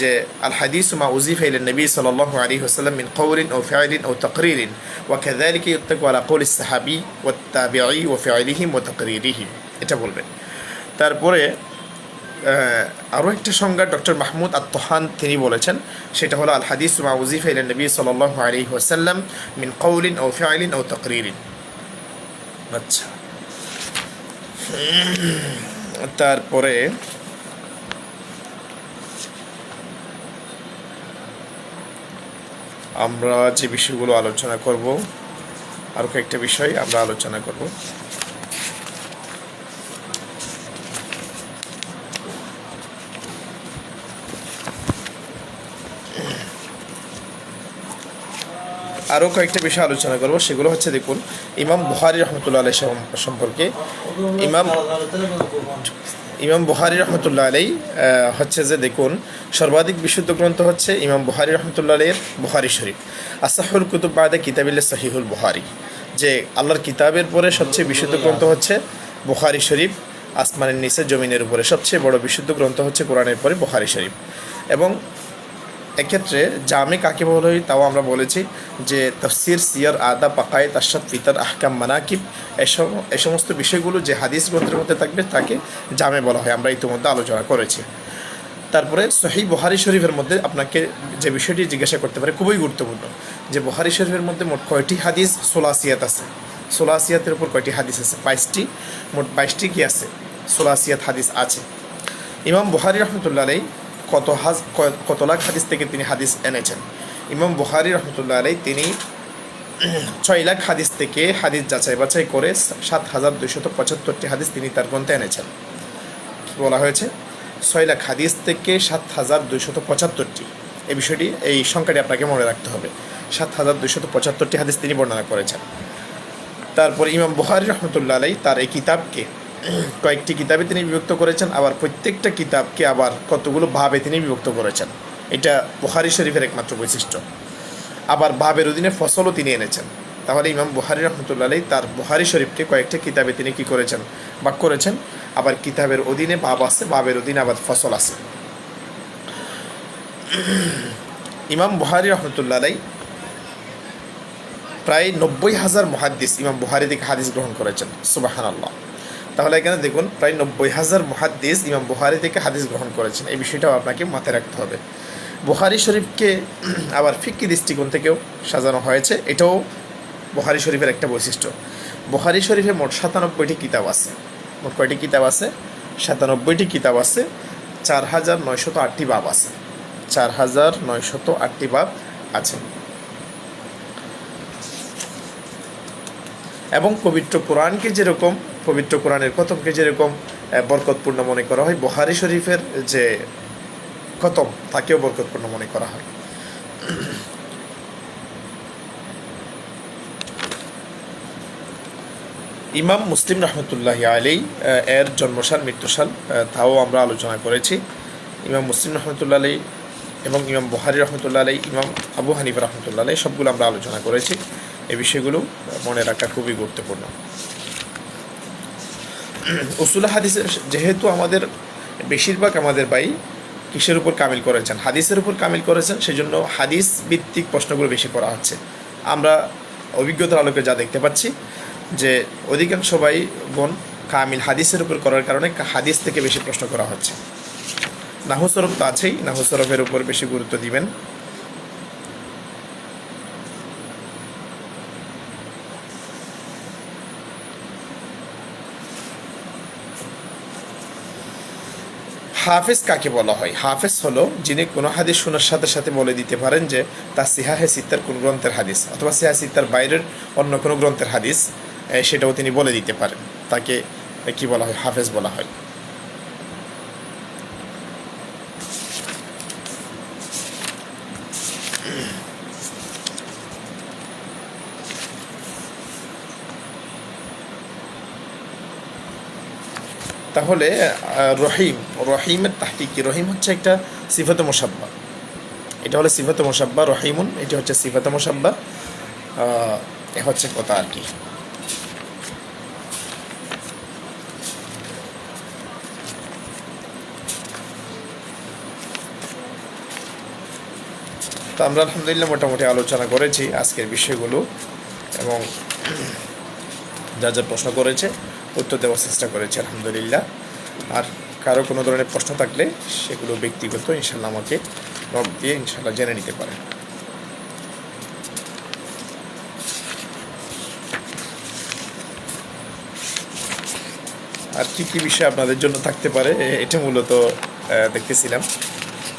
যে আল হাদিসু মা উযিফা ইলা নবী সাল্লাল্লাহু আলাইহি ওয়াসাল্লাম মিন কওলিন আও ফি'লিন আও তাকরিরিন ওয়া কাযালিকা ইত্তাকু আলা কওলিস সাহাবী ওয়াত তাবিঈ ওয়া ফি'লিহিম ওয়া তাকরিরিহিম, এটা বলবেন। তারপরে আরও একটা সংজ্ঞা ডক্টর মাহমুদ আত-তহান তিনি বলেছেন, সেটা হলো আল হাদিস মা উযিফা ইলা নবী সাল্লাল্লাহু আলাইহি ওয়াসাল্লাম মিন কওলিন আও ফি'লিন আও তাকরিরিন। আচ্ছা, তারপরে আমরা যে বিষয়গুলো আলোচনা করব, আরও কয়েকটা বিষয় আমরা আলোচনা করব। আরও কয়েকটা বিষয় আলোচনা করব, সেগুলো হচ্ছে দেখুন ইমাম বুখারী রহমতুল্লাহ আলাইহি সম্পর্কে। ইমাম বুখারী রহমতুল্লাহ আলাইহি হচ্ছে যে দেখুন সর্বাধিক বিশুদ্ধ গ্রন্থ হচ্ছে ইমাম বুখারী রহমতুল্লাহ আলাইহির বুখারী শরীফ। আসাহুল কুতুব বাদা কিতাবিল্লাহ সহিহুল বুখারী, যে আল্লাহর কিতাবের পরে সবচেয়ে বিশুদ্ধ গ্রন্থ হচ্ছে বুখারী শরীফ। আসমানের নিচে জমিনের উপরে সবচেয়ে বড় বিশুদ্ধ গ্রন্থ হচ্ছে কোরআনের পরে বুখারী শরীফ। এবং এক্ষেত্রে জামে কাকে বলা হয় তাও আমরা বলেছি যে তাফসির, সিয়ার, আদাব, আকায়েদ, আরশাদ, ফিতর, আহকাম, মানাকিব এই সমস্ত বিষয়গুলো যে হাদিস গ্রন্থের মধ্যে থাকবে তাকে জামে বলা হয়, আমরা ইতিমধ্যে আলোচনা করেছি। তারপরে সহিহ বুখারী শরীফের মধ্যে আপনাকে যে বিষয়টি জিজ্ঞাসা করতে পারে খুবই গুরুত্বপূর্ণ, যে বুখারী শরীফের মধ্যে মোট কয়টি হাদিস সোলাসিয়াত আছে, সোলাসিয়াতের উপর কয়টি হাদিস আছে? 22টি, মোট 22টি কি আছে? সোলাসিয়াত হাদিস আছে। ইমাম বুখারী রহমতুল্লাহ আলাইহি কত লাখ হাদিস থেকে তিনি হাদিস এনেছেন? ইমাম বুখারী রহমতুল্লাহ আলাইহি তিনি 6 লাখ হাদিস থেকে হাদিস যাচাই বাছাই করে 7275টি হাদিস তিনি তার গ্রন্থে এনেছেন। কি বলা হয়েছে? 6 লাখ হাদিস থেকে 7275টি। এই বিষয়টি, এই সংখ্যাটি আপনাকে মনে রাখতে হবে। 7275টি হাদিস তিনি বর্ণনা করেছেন। তারপর ইমাম বুখারী রহমতুল্লাহ আলাইহি তার এই কিতাবকে কয়েকটি কিতাবে তিনি বিভক্ত করেছেন, আবার প্রত্যেকটা কিতাবকে আবার কতগুলো ভাবে তিনি বিভক্ত করেছেন। এটা বুখারী শরীফের একমাত্র বৈশিষ্ট্য। আবার ভাবের অধীনে ফসলও তিনি এনেছেন। তাহলে ইমাম বুখারী রহমতুল্লাহ আলাইহি তার বুখারী শরীফকে কয়েকটা কিতাবে তিনি কি করেছেন? ভাগ করেছেন। আবার কিতাবের অধীনে ভাব আছে, ভাবের অধীনে আবার ফসল আছে। ইমাম বুখারী রহমতুল্লাহ আলাইহি প্রায় 90,000 মুহাদ্দিস ইমাম বুখারী থেকে হাদিস গ্রহণ করেছেন। সুবহানাল্লাহ। তাহলে এখানে দেখুন প্রায় 90,000 মুহাদ্দিস ইমাম বুখারী থেকে হাদিস গ্রহণ করেছেন। এই বিষয়টাও আপনাকে মাথায় রাখতে হবে। বুখারী শরীফকে আবার ফিকহি দৃষ্টিকোণ থেকেও সাজানো হয়েছে, এটাও বুখারী শরীফের একটা বৈশিষ্ট্য। বুখারী শরীফে মোট 97টি কিতাব আছে। মোট কয়টি কিতাব আছে? 97টি কিতাব আছে। 4908টি বাব আছে। 4908টি বাব আছে। এবং পবিত্র কোরআনকে যেরকম, পবিত্র কোরআনের খতমকে যেরকম বরকতপূর্ণ মনে করা হয়, বুখারী শরীফের যে খতম তাকেও বরকতপূর্ণ মনে করা হয়। ইমাম মুসলিম রহমতুল্লাহি আলাইহি এর জন্মসাল, মৃত্যুসাল তাও আমরা আলোচনা করেছি। ইমাম মুসলিম রহমতুল্লাহ আলাইহি এবং ইমাম বুখারী রহমতুল্লাহ আলাইহি, ইমাম আবু হানিফা রহমতুল্লাহ আলাইহি সবগুলো আমরা আলোচনা করেছি। এই বিষয়গুলো মনে রাখা খুবই গুরুত্বপূর্ণ। উসুল হাদিসের যেহেতু আমাদের বেশিরভাগ আমাদের ভাই কিসের উপর কামিল করেছেন? হাদিসের উপর কামিল করেছেন, সেজন্য হাদিস ভিত্তিক প্রশ্নগুলো বেশি করা হচ্ছে। আমরা অভিজ্ঞতার আলোকে যা দেখতে পাচ্ছি যে অধিকাংশ ভাই বোন কামিল হাদিসের উপর করার কারণে হাদিস থেকে বেশি প্রশ্ন করা হচ্ছে। নাহু সরফ তো আছেই, নাহু সরফের উপর বেশি গুরুত্ব দিবেন। হাফেজ কাকে বলা হয়? হাফেজ হলো যিনি কোনো হাদিস শোনার সাথে সাথে বলে দিতে পারেন যে তা সিহাহে সিত্তার কোন গ্রন্থের হাদিস, অথবা সিহাহ সিত্তার বাইরের অন্য কোনো গ্রন্থের হাদিস, সেটাও তিনি বলে দিতে পারেন। তাকে কি বলা হয়? হাফেজ বলা হয়। তাহলে রহিমের তাহকিক কি? রহিম হচ্ছে একটা সিফাতে মুশাব্বা। এটা হলো সিফাতে মুশাব্বা, রহিমুন এটা হচ্ছে সিফাতে মুশাব্বা। এ হচ্ছে কথা আর কি। তো আমরা আলহামদুলিল্লাহ মোটামুটি আলোচনা করেছি আজকের বিষয়গুলো, এবং যা যা প্রশ্ন করেছে উত্তর দেওয়ার চেষ্টা করেছি আলহামদুলিল্লাহ। আর কারো কোনো ধরনের প্রশ্ন থাকলে সেগুলো ব্যক্তিগত ইনশাল্লাহ আমাকে নক দিয়ে ইনশাল্লাহ জেনে নিতে পারেন। আর কী কী বিষয় আপনাদের জন্য থাকতে পারে এটা মূলত দেখতেছিলাম,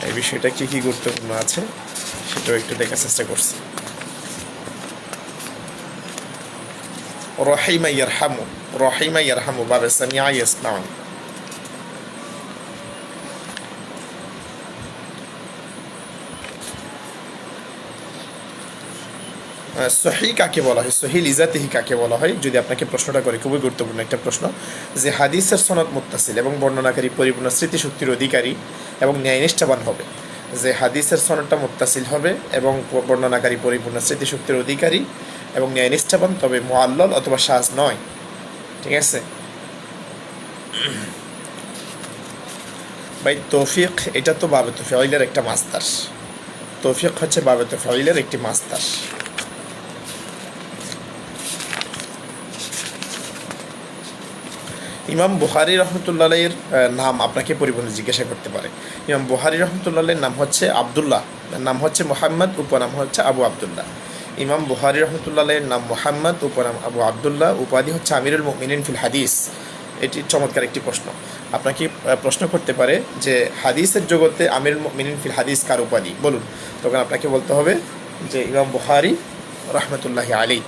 এই বিষয়টা কী কী গুরুত্বপূর্ণ আছে সেটাও একটু দেখার চেষ্টা করছি। রহিমা ইয়ারহামু, রহিমা ইয়ারহামু বাবে সামিআ ইয়াসমাউ। সহি কাকে বলা হয়, সহি লিজাতিহি কাকে বলা হয়, যদি আপনাকে প্রশ্নটা করে, খুবই গুরুত্বপূর্ণ একটা প্রশ্ন, যে হাদিসের সনদ মুত্তাসিল এবং বর্ণনাকারী পরিপূর্ণ স্মৃতিশক্তির অধিকারী এবং ন্যায়নিষ্ঠাবান হবে। যে হাদিসের সনদটা মুত্তাসিল হবে এবং বর্ণনাকারী পরিপূর্ণ স্মৃতিশক্তির অধিকারী এবং ন্যায়নিষ্ঠাবান, তবে মুআল্লাল অথবা শায নয়। ঠিক আছে ভাই। তৌফিক এটা তো বাবে ফাইলের একটা মাস্তার, তৌফিক হচ্ছে বাবে ফাইলের একটি মাস্তার। ইমাম বুখারী রহমতুল্লাহের নাম আপনাকে পরিপূর্ণ জিজ্ঞাসা করতে পারে। ইমাম বুখারী রহমতুল্লাহের নাম হচ্ছে আবদুল্লাহ, নাম হচ্ছে মোহাম্মদ, উপনাম হচ্ছে আবু আবদুল্লাহ। ইমাম বুখারী রহমতুল্লাহের নাম মোহাম্মদ, উপনাম আবু আবদুল্লাহ, উপাধি হচ্ছে আমিরুল মুমিনিন ফিল হাদিস। এটি চমৎকার একটি প্রশ্ন। আপনাকে প্রশ্ন করতে পারে যে হাদিসের জগতে আমিরুল মুমিনিন ফিল হাদিস কার উপাধি বলুন, তখন আপনাকে বলতে হবে যে ইমাম বুখারী রহমতুল্লাহি আলাইহি।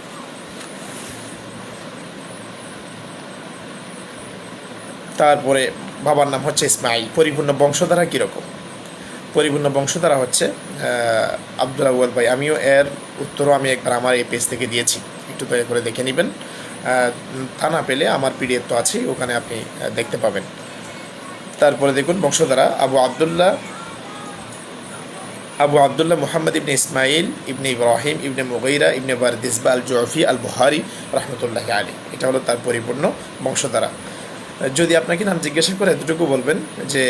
তারপরে বাবার নাম হচ্ছে ইসমাইল। পরিপূর্ণ বংশধারা কীরকম? পরিপূর্ণ বংশধারা হচ্ছে আব্দুল আউয়াল ভাই, আমিও এর উত্তরও আমি একবার আমার এই পেজ থেকে দিয়েছি, একটু দয়া করে দেখে নেবেন। তা না পেলে আমার পিডিএফ তো আছেই, ওখানে আপনি দেখতে পাবেন। তারপরে দেখুন বংশধারা, আবু আবদুল্লাহ মুহাম্মদ ইবনে ইসমাইল ইবনে ইব্রাহিম ইবনে মুগীরা ইবনে বারদিসবা আল জুফি আল বুখারী রহমতুল্লাহি আলাইহি। এটা হলো তার পরিপূর্ণ বংশধারা। যদি আপনাকে নাম জিজ্ঞাসা করে এতটুকু বলবেন যে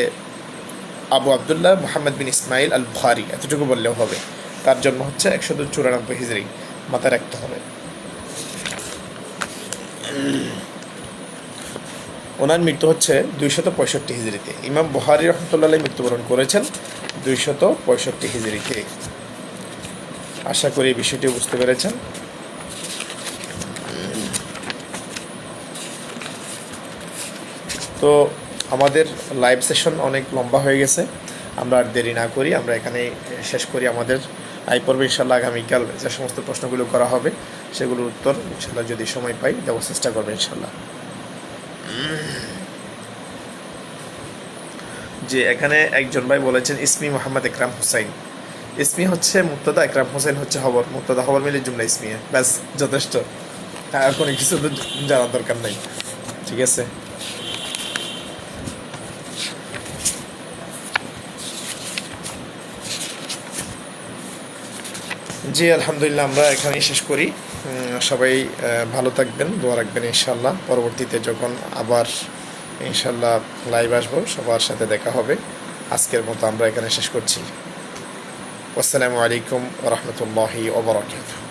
আবু আবদুল্লাহ মুহাম্মদ বিন ইসমাইল আল বুখারী, এতটুকু বললেও হবে। তার জন্ম হচ্ছে 194 হিজরি, মাথায় রাখতে হবে। ওনার মৃত্যু হচ্ছে 265 হিজরিতে। ইমাম বুখারী রহমতুল্লাহ মৃত্যুবরণ করেছেন 265 হিজরিতে। আশা করি এই বিষয়টি বুঝতে পেরেছেন। তো আমাদের লাইভ সেশন অনেক লম্বা হয়ে গেছে, আমরা আর দেরি না করি, আমরা এখানে শেষ করি আমাদের এই পর্বে। ইনশাল্লাহ আগামীকাল যে সমস্ত প্রশ্নগুলো করা হবে সেগুলোর উত্তর ইনশাল্লাহ যদি সময় পাই দেওয়ার চেষ্টা করবে ইনশাল্লাহ। যে এখানে একজন ভাই বলেছেন ইসমি মোহাম্মদ একরাম হুসাইন। ইসমি হচ্ছে মুক্তদা, একরাম হোসেন হচ্ছে খবর, মুক্তদা খবর মিলে জুমলা ইসমি, ব্যাস যথেষ্ট, আর কোনো কিছু তো জানার দরকার নাই। ঠিক আছে, জি আলহামদুলিল্লাহ, আমরা এখানেই শেষ করি। সবাই ভালো থাকবেন, দোয়া রাখবেন ইনশাল্লাহ। পরবর্তীতে যখন আবার ইনশাল্লাহ লাইভ আসবো সবার সাথে দেখা হবে। আজকের মতো আমরা এখানে শেষ করছি। আসসালামু আলাইকুম ওয়া রাহমাতুল্লাহি ওয়া বারাকাতুহু।